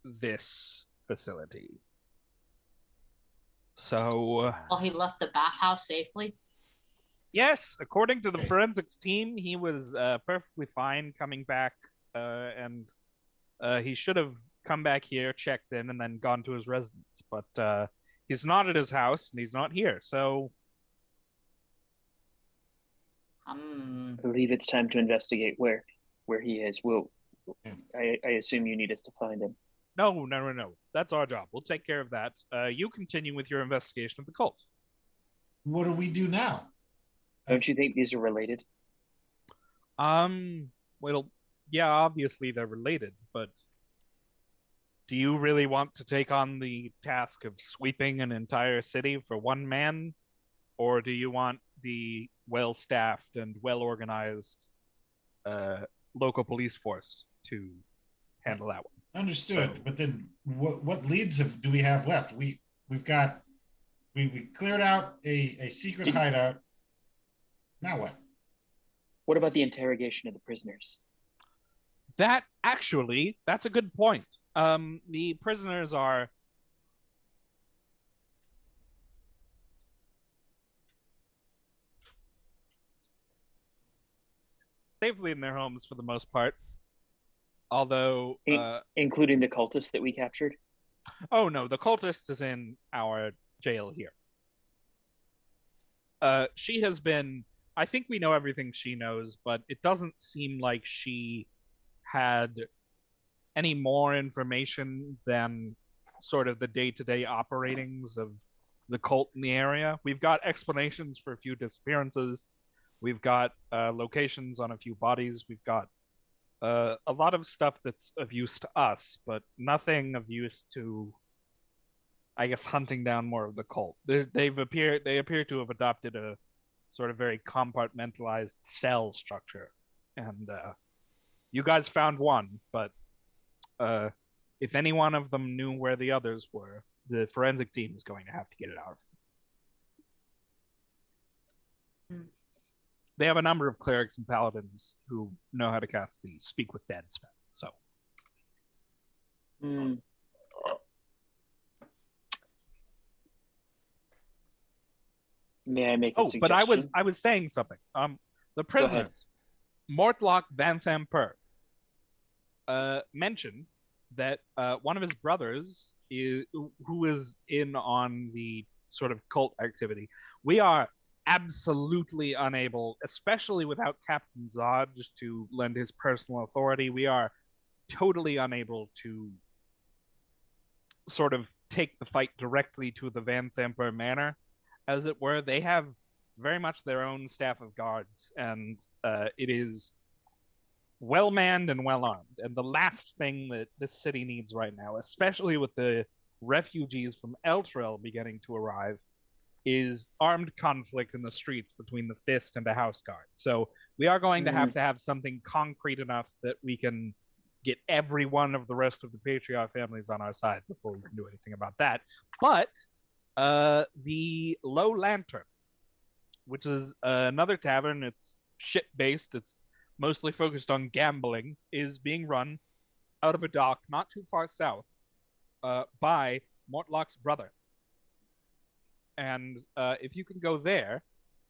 this facility. So, Well, he left the bathhouse safely. yes, according to the forensics team, he was perfectly fine coming back, and he should have come back here, checked in, and then gone to his residence. But he's not at his house, and he's not here. So, I believe it's time to investigate where he is. I assume you need us to find him. no. That's our job. We'll take care of that. You continue with your investigation of the cult. What do we do now? Don't you think these are related? Well, yeah, obviously they're related, but do you really want to take on the task of sweeping an entire city for one man? Or do you want the well-staffed and well-organized local police force to handle that one? Understood. So- But then what leads do we have left? We cleared out a secret hideout. Now what? What about the interrogation of the prisoners? That's a good point. The prisoners are safely in their homes for the most part. Although, including the cultist that we captured. Oh no, the cultist is in our jail here. She has been. I think we know everything she knows, but it doesn't seem like she had any more information than sort of the day-to-day operatings of the cult in the area. We've got explanations for a few disappearances. We've got locations on a few bodies. We've got a lot of stuff that's of use to us, but nothing of use to, I guess, hunting down more of the cult. They appear to have adopted a sort of very compartmentalized cell structure, and you guys found one, but if any one of them knew where the others were, the forensic team is going to have to get it out of them. They have a number of clerics and paladins who know how to cast the Speak with Dead spell. So, may I make a suggestion? but I was saying something. The prisoners, Mortlock Vanthamper, mentioned that one of his brothers who is in on the sort of cult activity. We are absolutely unable, especially without Captain Zod just to lend his personal authority, we are totally unable to sort of take the fight directly to the Vanthamper Manor, as it were. They have very much their own staff of guards, and it is well-manned and well-armed. And the last thing that this city needs right now, especially with the refugees from Elturel beginning to arrive, is armed conflict in the streets between the Fist and the House Guard. So we are going to have something concrete enough that we can get every one of the rest of the Patriarch families on our side before we can do anything about that. But the Low Lantern, which is another tavern, it's ship-based, it's mostly focused on gambling, is being run out of a dock not too far south by Mortlock's brother. And if you can go there,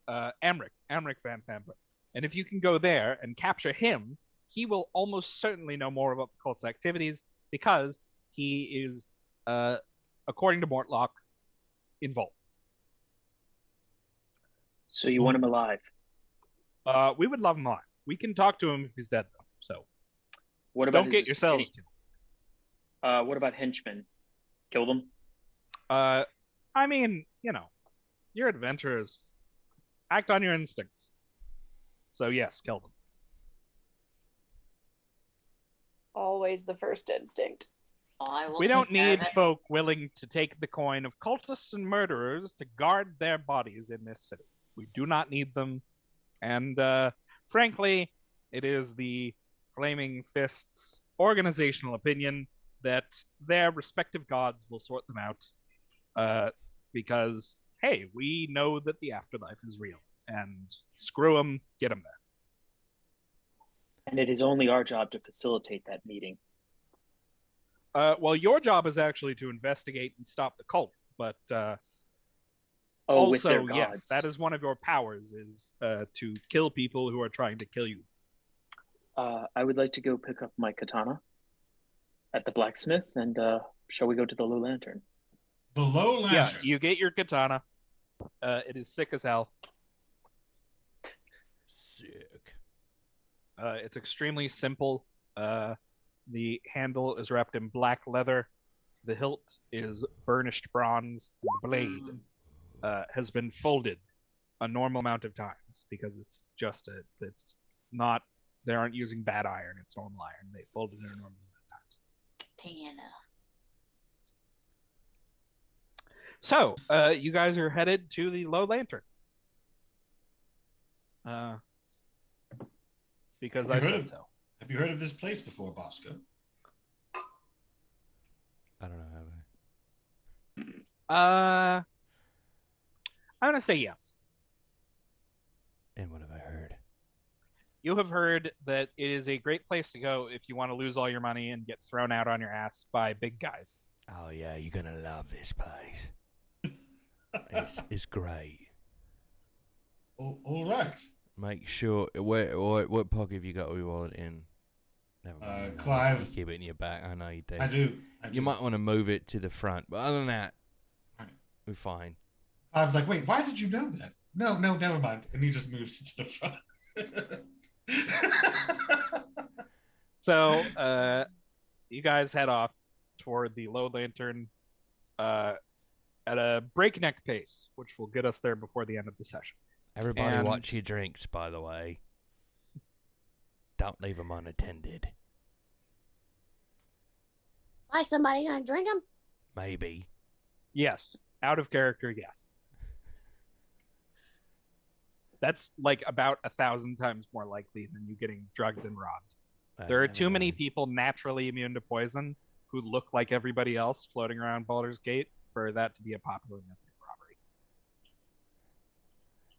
Amric Vanthamper, and if you can go there and capture him, he will almost certainly know more about the cult's activities because he is, according to Mortlock, involved. So you want him alive? We would love him alive. We can talk to him if he's dead, though. So what about don't get yourselves killed. What about henchmen? Kill them? I mean, you know, you're adventurers. Act on your instincts. So yes, kill them. Always the first instinct. We don't need folk willing to take the coin of cultists and murderers to guard their bodies in this city. We do not need them. And frankly, it is the Flaming Fist's organizational opinion that their respective gods will sort them out. Because, hey, we know that the afterlife is real. And screw them, get them there. And it is only our job to facilitate that meeting. Well, your job is actually to investigate and stop the cult, but with their also, gods. yes, that is one of your powers, is to kill people who are trying to kill you. I would like to go pick up my katana at the blacksmith, and shall we go to the Low Lantern? The Low Lantern? Yeah, you get your katana. It is sick as hell. Sick. It's extremely simple. The handle is wrapped in black leather. The hilt is burnished bronze. The blade has been folded a normal amount of times because it's just it's not, they aren't using bad iron, it's normal iron. They folded it a normal amount of times. Katana. So, you guys are headed to the Low Lantern. Because I said so. Have you heard of this place before, Bosco? I don't know, have I? I'm going to say yes. And what have I heard? You have heard that it is a great place to go if you want to lose all your money and get thrown out on your ass by big guys. Oh, yeah, you're going to love this place. It's great. All right. Make sure. What pocket have you got your wallet in? Never mind. Clive. You keep it in your back. I know you do. I do. You might want to move it to the front, but other than that, Alright. we're fine. Clive's like, wait, why did you know that? No, never mind. And he just moves it to the front. So, you guys head off toward the low lantern at a breakneck pace, which will get us there before the end of the session. Everybody And- watch your drinks, by the way. Don't leave them unattended. Why somebody gonna drink them? Maybe. Yes, out of character, yes. That's like about 1,000 times more likely than you getting drugged and robbed. There are too many people naturally immune to poison who look like everybody else floating around Baldur's Gate for that to be a popular method of robbery.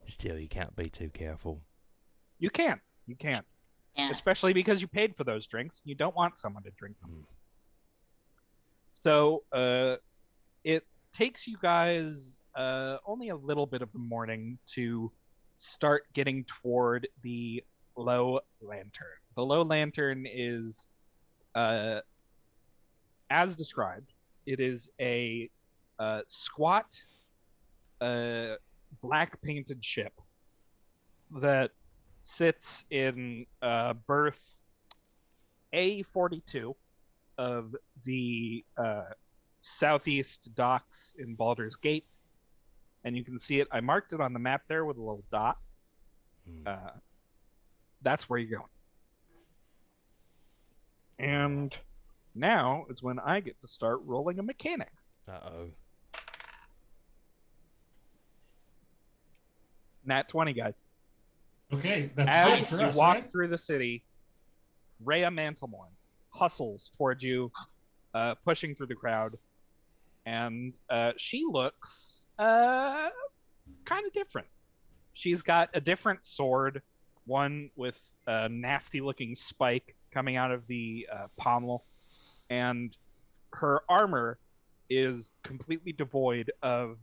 Still, you can't be too careful. You can't. Yeah. Especially because you paid for those drinks. You don't want someone to drink them. Mm. So it takes you guys only a little bit of the morning to start getting toward the low lantern. The low lantern is, as described, it is a squat, black painted ship that sits in berth A42 of the southeast docks in Baldur's Gate, and you can see it. I marked it on the map there with a little dot. That's where you're going. And now is when I get to start rolling a mechanic. Uh-oh. Nat 20, guys. Okay, that's As good for you us, walk right? through the city, Rhea Mantlemorn hustles towards you, pushing through the crowd, and she looks kind of different. She's got a different sword, one with a nasty-looking spike coming out of the pommel, and her armor is completely devoid of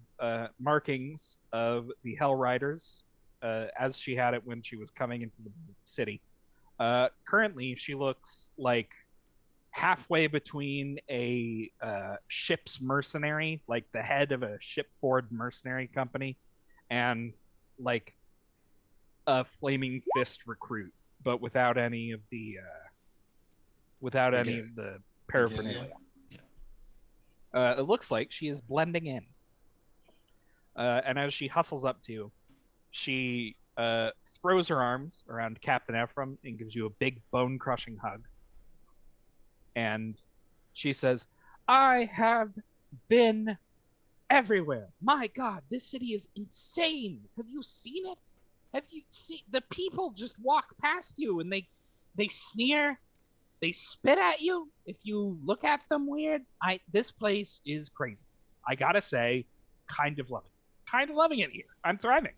markings of the Hell Riders, as she had it when she was coming into the city. Currently, she looks like halfway between a ship's mercenary, like the head of a shipboard mercenary company, and like a flaming fist recruit, but without any of the paraphernalia. It looks like she is blending in. And as she hustles up to you, she throws her arms around Captain Ephraim and gives you a big bone-crushing hug. And she says, I have been everywhere. My God, this city is insane. Have you seen it? Have you seen the people just walk past you and they sneer, they spit at you if you look at them weird? This place is crazy. I gotta say, kind of loving it here. I'm thriving.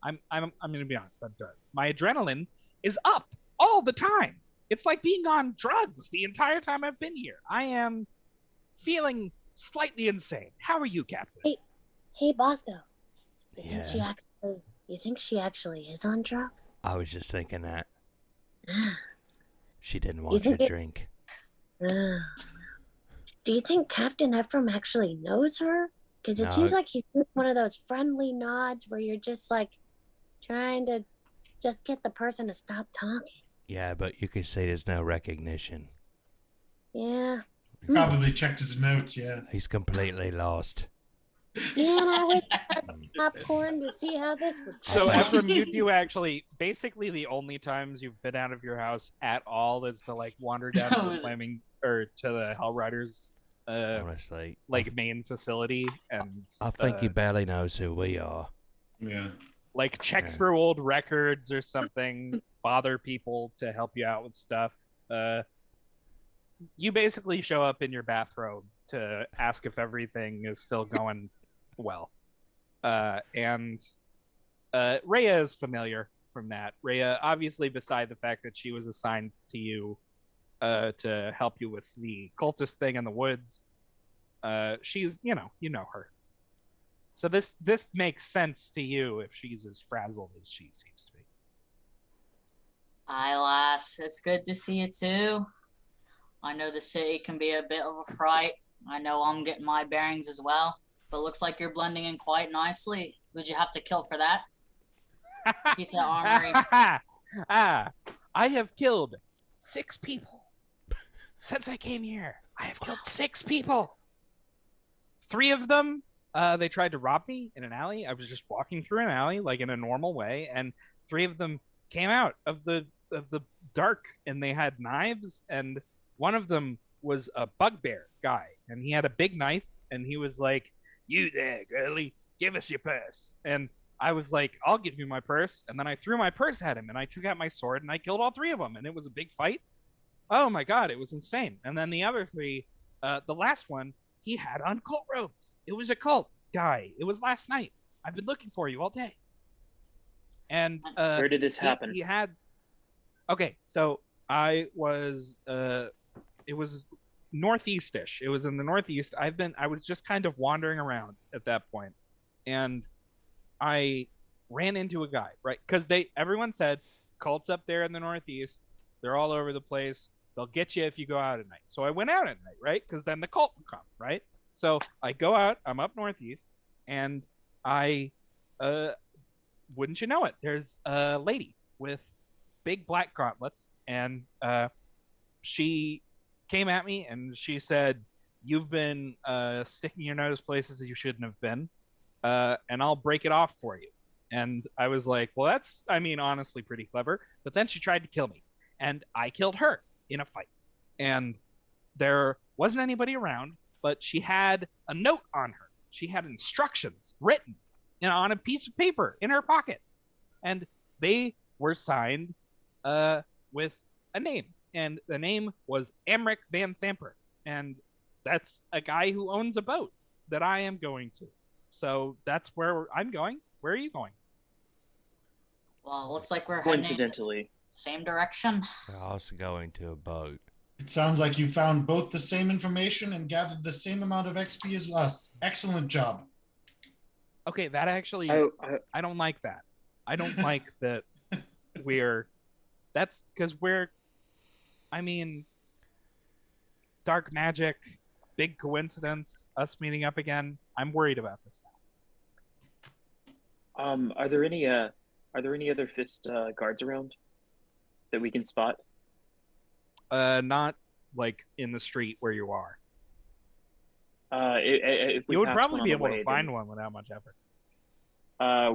I'm gonna be honest. I'm thriving. My adrenaline is up all the time. It's like being on drugs the entire time I've been here. I am feeling slightly insane. How are you, Captain? Hey, Bosco. Yeah. You think she actually is on drugs? I was just thinking that. She didn't You want your think drink. Do you think Captain Ephraim actually knows her? Because it No. seems like he's doing one of those friendly nods where you're just like trying to just get the person to stop talking. Yeah, but you can see there's no recognition. Yeah. Probably checked his notes, yeah. He's completely lost. Yeah, and I wish I had some popcorn to see how this would go. So, Ephraim, you do actually, basically the only times you've been out of your house at all is to like wander down to the flaming, or to the Hell Riders, Honestly. like main facility, and I think he barely knows who we are. Yeah. like check Yeah. through old records or something, bother people to help you out with stuff. You basically show up in your bathrobe to ask if everything is still going well. And Rhea is familiar from that. Rhea, obviously, beside the fact that she was assigned to you to help you with the cultist thing in the woods, she's, you know her. So this makes sense to you if she's as frazzled as she seems to be. Hi, lass. It's good to see you too. I know the city can be a bit of a fright. I know I'm getting my bearings as well, but looks like you're blending in quite nicely. Who'd you have to kill for that? Piece of armory. I have killed 6 people since I came here. I have killed 6 people. 3 of them, they tried to rob me in an alley. I was just walking through an alley, like in a normal way, and 3 of them came out of the dark, and they had knives, and one of them was a bugbear guy, and he had a big knife, and he was like, "You there, girlie? Give us your purse." And I was like, "I'll give you my purse." And then I threw my purse at him, and I took out my sword, and I killed all 3 of them, and it was a big fight. Oh my god, it was insane. And then the other 3, the last one, he had on cult robes. It was a cult guy. It was last night. I've been looking for you all day. And Where did this happen? He had. Okay, so I was. It was northeastish. It was in the northeast. I was just kind of wandering around at that point, and I ran into a guy, right? Because everyone said cults up there in the northeast. They're all over the place. They'll get you if you go out at night. So I went out at night, right? Because then the cult will come, right? So I go out. I'm up northeast, and I, wouldn't you know it? There's a lady with big black gauntlets, and she came at me and she said, "You've been sticking your nose places that you shouldn't have been, and I'll break it off for you." And I was like, "Well, that's, I mean, honestly pretty clever." But then she tried to kill me, and I killed her in a fight. And there wasn't anybody around, but she had a note on her. She had instructions written, on a piece of paper in her pocket, and they were signed with a name, and the name was Amric Van Thamper, and that's a guy who owns a boat that I am going to. So that's where I'm going. Where are you going? Well, looks like we're heading in the Coincidentally. same direction. We're also going to a boat. It sounds like you found both the same information and gathered the same amount of XP as us. Excellent job. Okay, that actually, I don't like that. I don't like that that's because I mean, dark magic, big coincidence, us meeting up again. I'm worried about this now. Are there any other fist guards around that we can spot? Not like in the street where you are. If we You would pass probably one on be the able way, to find one without much effort.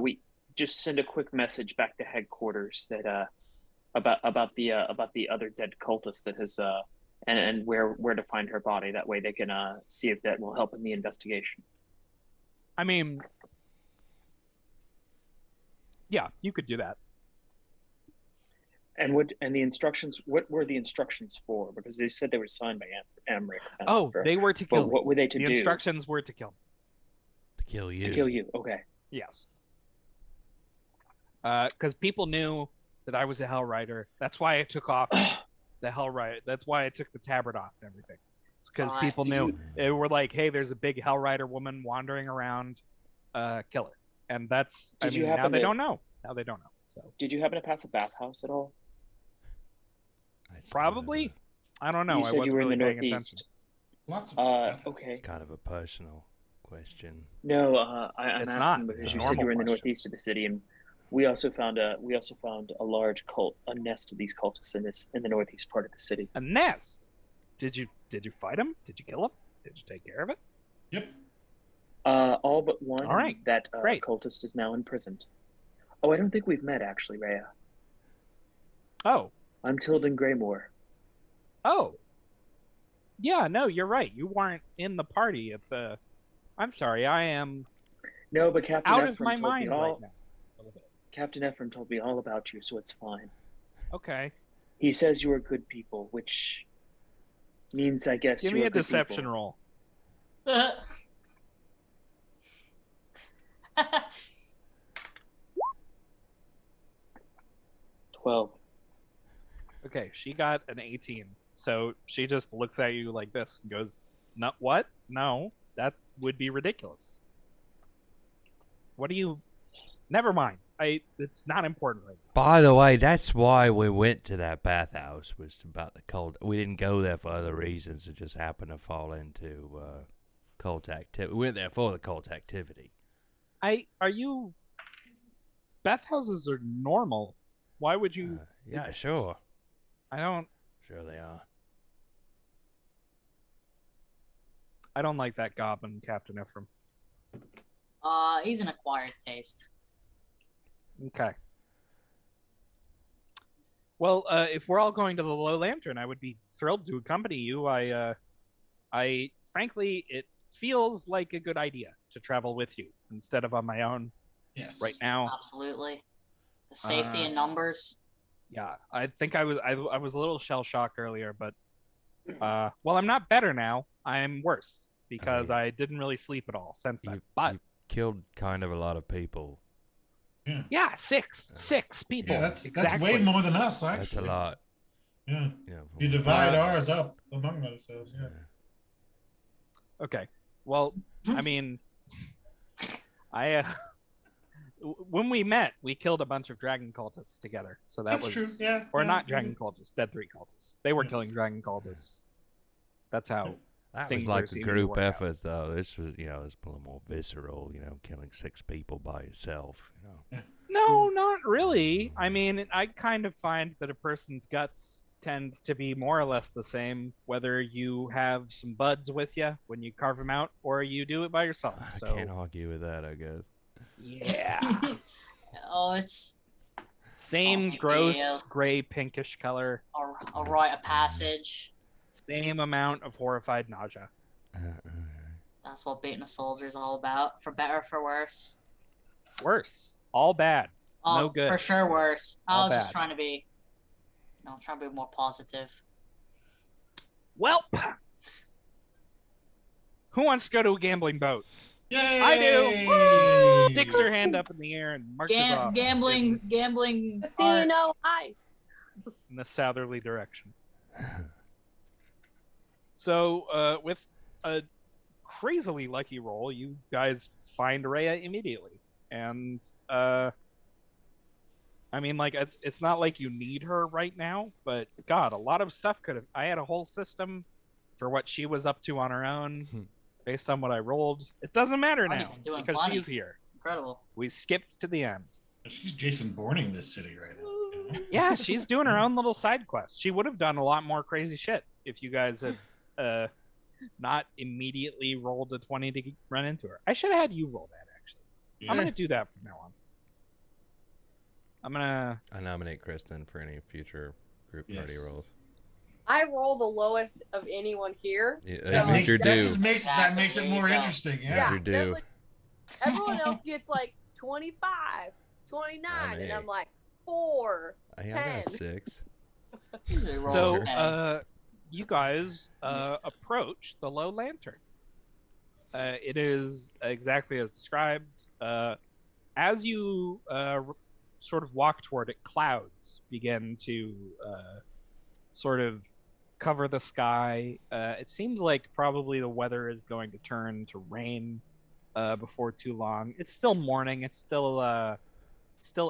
we just send a quick message back to headquarters that about the other dead cultist that has and where to find her body. That way they can see if that will help in the investigation. I mean, yeah, you could do that. And what were the instructions for? Because they said they were signed by Amric. Oh, they were to kill. But what were they to do? do? The instructions were to kill. To kill you. To kill you. Okay. Yes. Because people knew that I was a Hell Rider. That's why I took off the Hell Rider. That's why I took the tabard off and everything. It's because people knew. They were like, "Hey, there's a big Hell Rider woman wandering around. Kill her." And that's. Now they don't know. Now they don't know. So. Did you happen to pass a bathhouse at all? That's Probably. I don't know. You said I wasn't you were really in the paying northeast. Lots of Okay. It's kind of a personal question. No, I'm It's asking not. because It's a you said you were in the normal question. northeast of the city, and we also found a large cult, a nest of these cultists in the northeast part of the city. A nest. Did you fight him? Did you kill him? Did you take care of it? Yep. All but one. All right. That Great. cultist is now imprisoned. Oh, I don't think we've met actually, Rhea. Oh. I'm Tilden Greymore. Oh. Yeah, no, you're right. You weren't in the party at the. I'm sorry, I am No, but Captain out Ephraim of my told mind me all. right now. A little bit. Captain Ephraim told me all about you, so it's fine. Okay. He says you are good people, which means, I guess, Give you me are a good deception people. roll. 12. Okay, she got an 18. So she just looks at you like this and goes, "No, what? No, that would be ridiculous. What do you? Never mind. it's not important right now. By the way, that's why we went to that bathhouse, was about the cult. We didn't go there for other reasons. It just happened to fall into cult activity. We went there for the cult activity. Bathhouses are normal. Why would you? Yeah, sure. I don't Sure they are. like that goblin, Captain Ephraim. He's an acquired taste. Okay. Well, if we're all going to the Low Lantern, I would be thrilled to accompany you. I frankly, it feels like a good idea to travel with you instead of on my own Yes. right now. Absolutely. The safety in numbers. Yeah, I think I was a little shell shocked earlier, but well, I'm not better now. I'm worse because I didn't really sleep at all since then. But you've killed kind of a lot of people. Yeah, six people. Yeah, that's exactly. way more than us, actually. That's a lot. Yeah. You know, You divide ours up among ourselves. Yeah. Okay. Well, I mean, when we met, we killed a bunch of dragon cultists together. So that That's was true. Yeah. or yeah, not we dragon did. cultists, dead 3 cultists. They were Yes. killing dragon cultists. That's how. That things was are like a seeming to group work out. effort, though. This was, it's a little more visceral, killing 6 people by yourself, No, not really. I mean, I kind of find that a person's guts tend to be more or less the same, whether you have some buds with you when you carve them out, or you do it by yourself. I So can't argue with that, I guess. yeah, Oh, it's same big gross deal. gray pinkish color, a rite of passage. same amount of horrified nausea. That's what beating a soldier is all about, for better or for worse. Worse, all bad. Oh, No good. for sure worse. I All was just bad. trying to be, more positive. Welp. Who wants to go to a gambling boat? Yay! I do. Sticks her hand up in the air and marches off Gambling. Casino heist. in the southerly direction. So, with a crazily lucky roll, you guys find Rhea immediately, and I mean, like it's not like you need her right now, but God, a lot of stuff could have. I had a whole system for what she was up to on her own, based on what I rolled. It doesn't matter Plenty, now been doing because plenty. she's here. Incredible. We skipped to the end. She's Jason Bourning this city right now. Yeah, she's doing her own little side quest. She would have done a lot more crazy shit if you guys had not immediately rolled a 20 to run into her. I should have had you roll that, actually. Yes. I'm going to do that from now on. I nominate Kristen for any future group party Yes. roles. I roll the lowest of anyone here. Yeah, so that That makes makes, your that due. just makes that makes it Exactly, more there you go. interesting. Yeah. Yeah. Your due. like, everyone else gets like 25, 29, I'm and A. I'm like 4. Hey, I got 10. a 6. Usually roll So, okay. you guys approach the Low Lantern. It is exactly as described. As you sort of walk toward it, clouds begin to sort of cover the sky. It seems like probably the weather is going to turn to rain before too long. It's still morning. It's still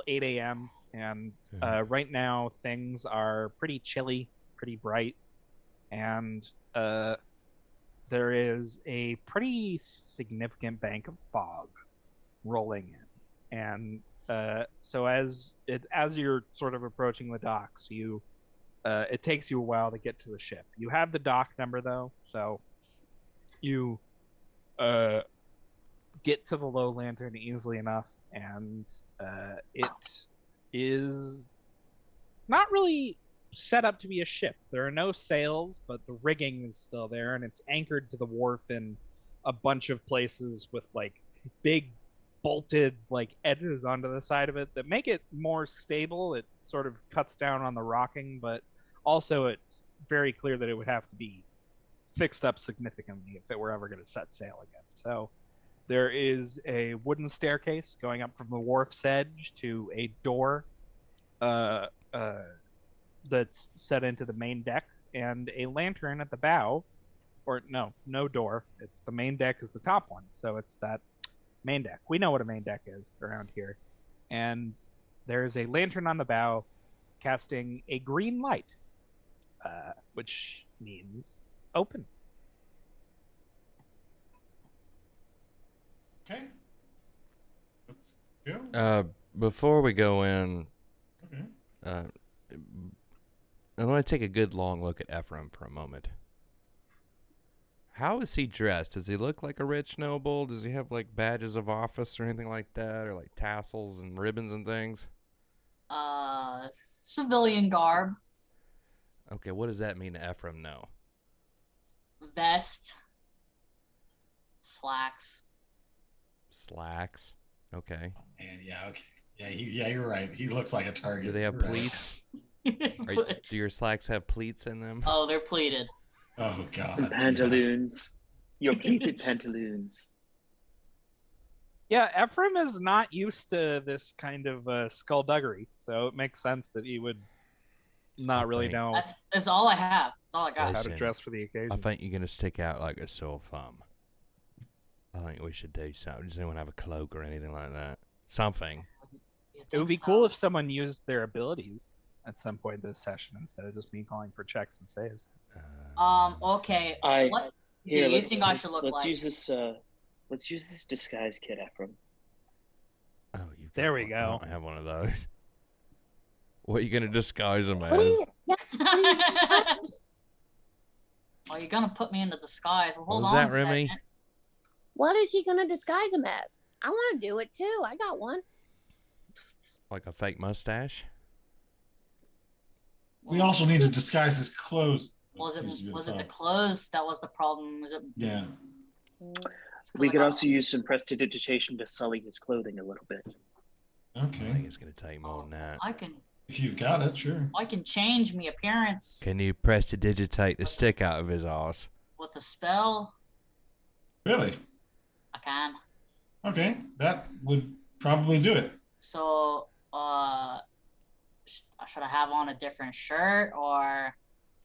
8 a.m. And right now things are pretty chilly, pretty bright, and there is a pretty significant bank of fog rolling in. And so as you're sort of approaching the docks, it takes you a while to get to the ship. You have the dock number though, so you get to the Low Lantern easily enough, and it is not really set up to be a ship. There are no sails, but the rigging is still there, and it's anchored to the wharf in a bunch of places with like big bolted like edges onto the side of it that make it more stable. It sort of cuts down on the rocking, but also it's very clear that it would have to be fixed up significantly if it were ever going to set sail again. So there is a wooden staircase going up from the wharf's edge to a door that's set into the main deck, and a lantern at the bow. Or no door. It's the main deck is the top one, so it's that main deck. We know what a main deck is around here. and there is a lantern on the bow casting a green light, which means open. Okay. Let's go. Before we go in, Okay. I want to take a good long look at Ephraim for a moment. How is he dressed? Does he look like a rich noble? Does he have like badges of office or anything like that, or like tassels and ribbons and things? Civilian garb, Okay, what does that mean to Ephraim? No. vest, slacks. Slacks. Okay. Oh, man, yeah, okay. Yeah, you're right. He looks like a target. Do they have You're right. pleats? Do your slacks have pleats in them? Oh, they're pleated. Oh God. And pantaloons. Your pleated pantaloons. Yeah, Ephraim is not used to this kind of skullduggery, so it makes sense that he would not really think- know That's all I have. That's all I got. how to Listen, dress for the occasion. I think you're gonna stick out like a sore thumb. I think we should do something. Does anyone have a cloak or anything like that? Something. You It would think be cool so? if someone used their abilities at some point this session instead of just me calling for checks and saves. Okay. I- What Here, do you let's- think I let's- should look let's like? Use this, let's use this disguise kit, Ephraim. Oh, you've got There we one. go. I don't have one of those. What are you gonna disguise him What are as? you? Oh, you're gonna put me into disguise. Well, hold was on that, a second. Remy? What is he gonna disguise him as? I want to do it too. I got one. Like a fake mustache? We also need to disguise his clothes. Was Seems to be it the problem. clothes that was the problem? Was it? Yeah. Mm. it's 'cause We I could got- also use some prestidigitation to sully his clothing a little bit. I think Okay. it's gonna take more than that. I can If you've got it, sure. change me appearance Can you prestidigitate the stick out of his ass? with a spell. Really? I can. Okay. That would probably do it. So, should I have on a different shirt, or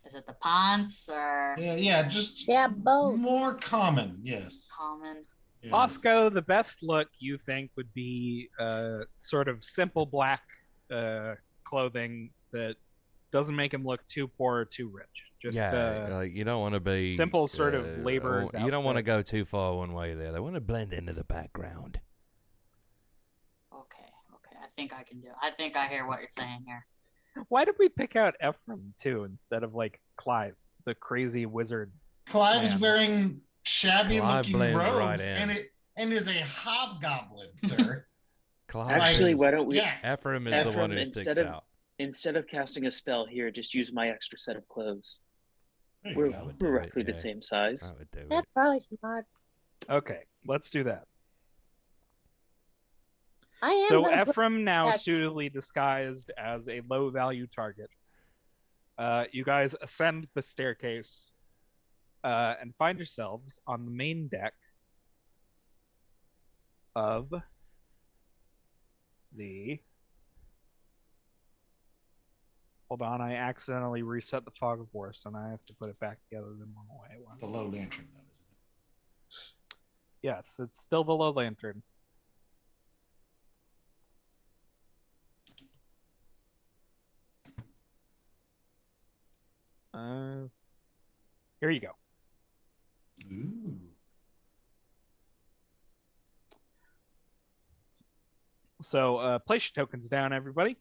is it the pants, or Yeah, just Yeah, both. more common, yes. common? Yes. Bosco, the best look you think would be sort of simple black clothing that doesn't make him look too poor or too rich. Just like you don't want to be simple sort of laborer's You don't want to outfit. go too far one way or the other. Want to blend into the background. Okay. I think I can do it. I think I hear what you're saying here. Why did we pick out Ephraim too instead of like Clive, the crazy wizard? Clive's Man. wearing shabby Clive looking blends robes right in. and is a hobgoblin, sir. Clive Actually, is- why don't we, Yeah. Ephraim is the one who Ephraim, sticks out. instead of casting a spell here, just use my extra set of clothes. There you We're, go. would do we're it, roughly yeah. the same size. That would do That's it. probably smart. Okay, let's do that. I am. So gonna put- Ephraim, now Yes. suitably disguised as a low-value target, you guys ascend the staircase and find yourselves on the main deck of the. Hold on, I accidentally reset the fog of war, so now I have to put it back together the normal way. It's the low lantern, though, isn't it? Yes, it's still the low lantern. Here you go. Ooh. So place your tokens down, everybody.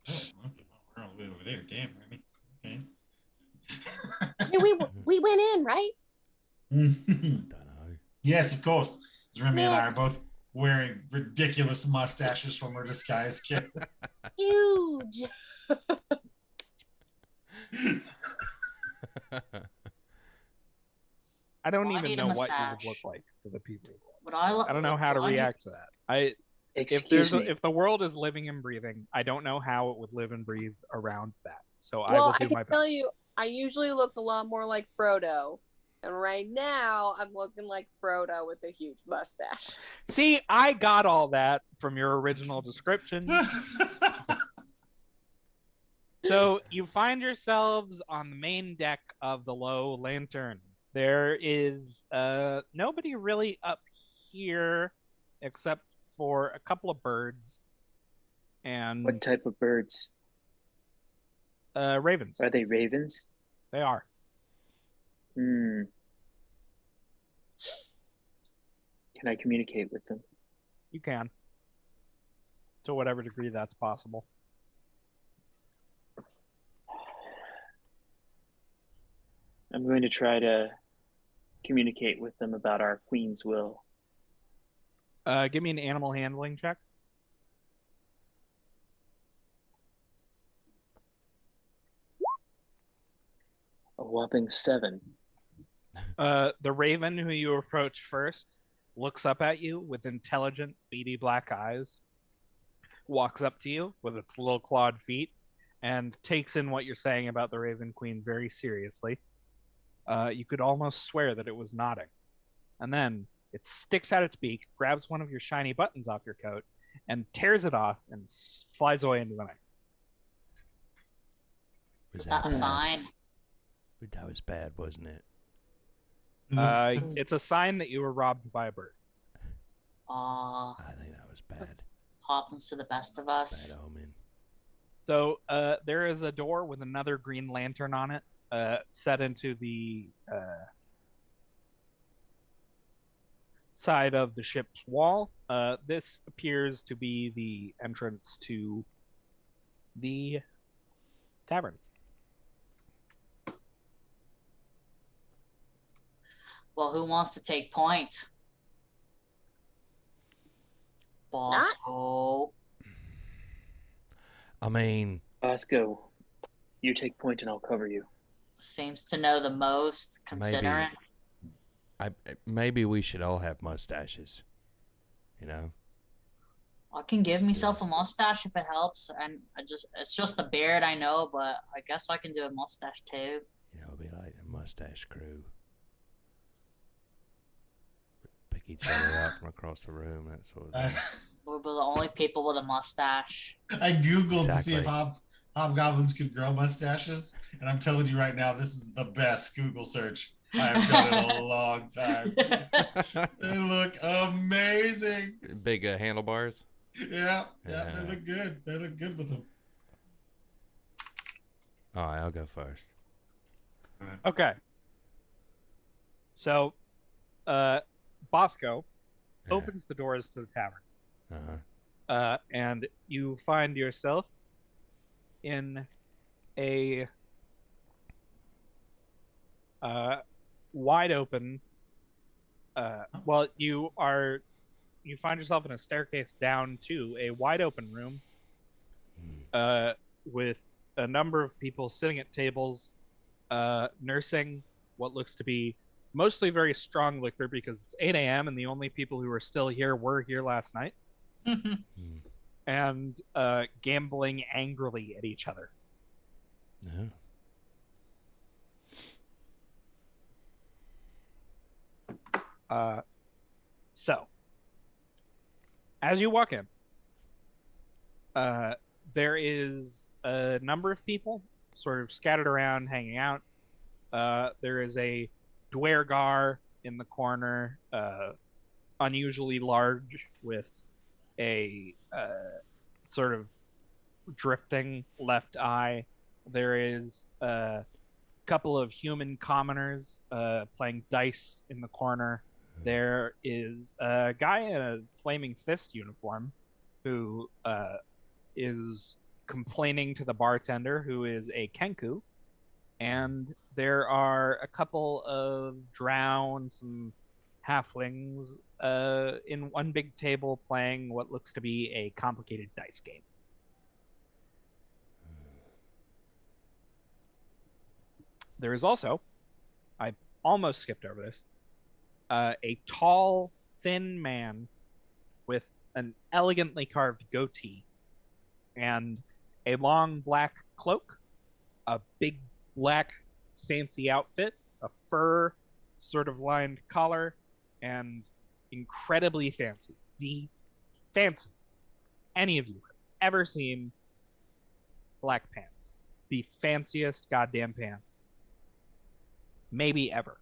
Oh, okay. We're all the way over there. Damn, Remy. Okay. Hey, we went in, right? Don't know. Yes, of course. Remy and I Yes. are both wearing ridiculous mustaches from our disguise kit. Huge. I don't Well, I even need a know what you would mustache. look like to the people. Would I look? I don't know how to do I need- react to that. If Excuse me. if the world is living and breathing, I don't know how it would live and breathe around that. So I Well, will I do can my tell best. you, I usually look a lot more like Frodo. And right now, I'm looking like Frodo with a huge mustache. See, I got all that from your original description. So you find yourselves on the main deck of the low lantern. There is nobody really up here except for a couple of birds and What type of birds? ravens. Are they ravens? They are. Hmm. Can I communicate with them? You can. To whatever degree that's possible. I'm going to try to communicate with them about our queen's will. Give me an animal handling check. A whopping 7. The raven who you approach first looks up at you with intelligent, beady black eyes, walks up to you with its little clawed feet, and takes in what you're saying about the Raven Queen very seriously. You could almost swear that it was nodding. And then it sticks out its beak, grabs one of your shiny buttons off your coat, and tears it off and flies away into the night. Is that a sign? That was bad, wasn't it? It's a sign that you were robbed by a bird. I think that was bad. Happens to the best of us. Bad omen. So there is a door with another green lantern on it, set into the side of the ship's wall. This appears to be the entrance to the tavern. Well, who wants to take point? Bosco. I mean, Bosco, you take point and I'll cover you. Seems to know the most, considering. Maybe we should all have mustaches. You know? I can give myself a mustache if it helps, and it's just the beard, I know, but I guess I can do a mustache too. You know, it'll be like a mustache crew. Pick each other out from across the room, that sort of thing. We'll be the only people with a mustache. I googled to see Exactly. if hobgoblins could grow mustaches, and I'm telling you right now, this is the best Google search I have done in a long time. They look amazing. Big handlebars. Yeah, they look good. They look good with them. All right, I'll go first. Okay. So, Bosco Yeah. opens the doors to the tavern. Uh-huh. And you find yourself in a wide open. You find yourself in a staircase down to a wide open room with a number of people sitting at tables, nursing what looks to be mostly very strong liquor because it's 8 a.m. and the only people who are still here were here last night. And gambling angrily at each other. No. So, as you walk in, there is a number of people sort of scattered around, hanging out. There is a Dwergar in the corner, unusually large, with a sort of drifting left eye. There is a couple of human commoners playing dice in the corner. There is a guy in a flaming fist uniform who is complaining to the bartender, who is a Kenku. And there are a couple of drow and some halflings in one big table playing what looks to be a complicated dice game. There is also, I almost skipped over this, a tall, thin man with an elegantly carved goatee and a long black cloak, a big black fancy outfit, a fur sort of lined collar, and incredibly fancy. The fanciest any of you have ever seen black pants. The fanciest goddamn pants. Maybe ever.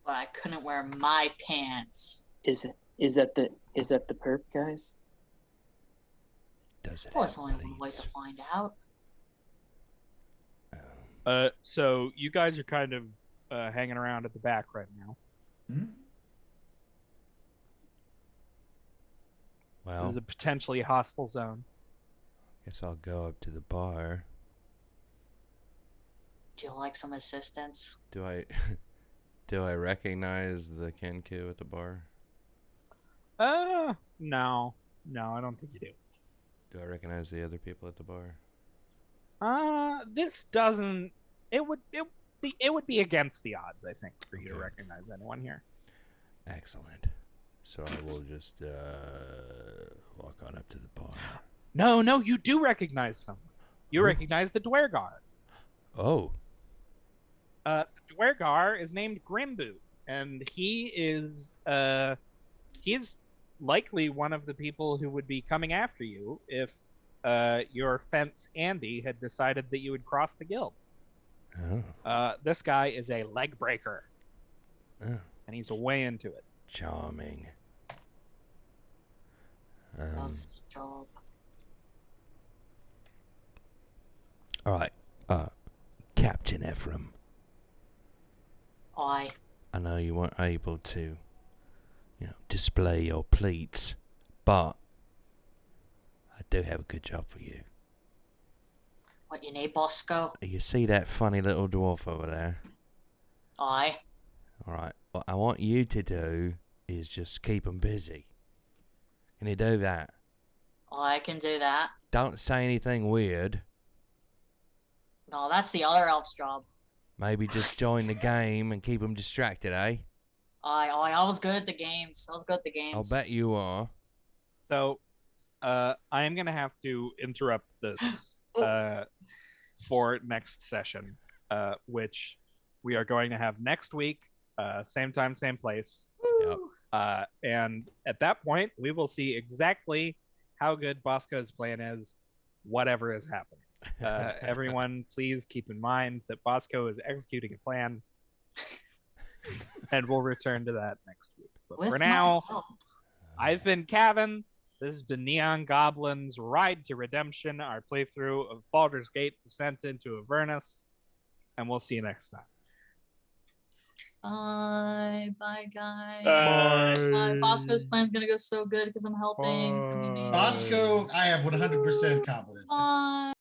But I couldn't wear my pants. Is that the perp, guys? Does it Well, there's have only one way bleeds? to find out. So you guys are kind of hanging around at the back right now. Hmm? This Well, is a potentially hostile zone. guess I'll go up to the bar. Do you like some assistance? Do I do I recognize the Kenku at the bar? No, I don't think you do. Do I recognize the other people at the bar? This doesn't. It would be against the odds, I think, for you to Okay. recognize anyone here. Excellent. So I will just walk on up to the bar. No, you do recognize someone. You Who? recognize the Dwergar. Oh, The Dwergar is named Grimboot, and he's likely one of the people who would be coming after you if your fence Andy had decided that you would cross the guild. oh, This guy is a leg breaker, oh, and he's way into it. charming. That's his job. All right, Captain Ephraim. I I know you weren't able to, display your pleats, but I do have a good job for you. what you need, Bosco? You see that funny little dwarf over there? I All right, what I want you to do is just keep him busy. Can you do that? can do that. Don't say anything weird. No, that's the other elf's job. Maybe just join the game and keep him distracted, eh? I was good at the games. I'll bet you are. So, I am gonna have to interrupt this for next session, which we are going to have next week, same time, same place. Yep. And at that point, we will see exactly how good Bosco's plan is, whatever is happening. Everyone, please keep in mind that Bosco is executing a plan, and we'll return to that next week. But With for my now, help. I've been Kevin. This has been Neon Goblin's Ride to Redemption, our playthrough of Baldur's Gate Descent into Avernus, and we'll see you next time. Bye, guys. Bye. Bosco's plan's gonna go so good because I'm helping. It's gonna be amazing. Bosco, I have 100% confidence. Bye.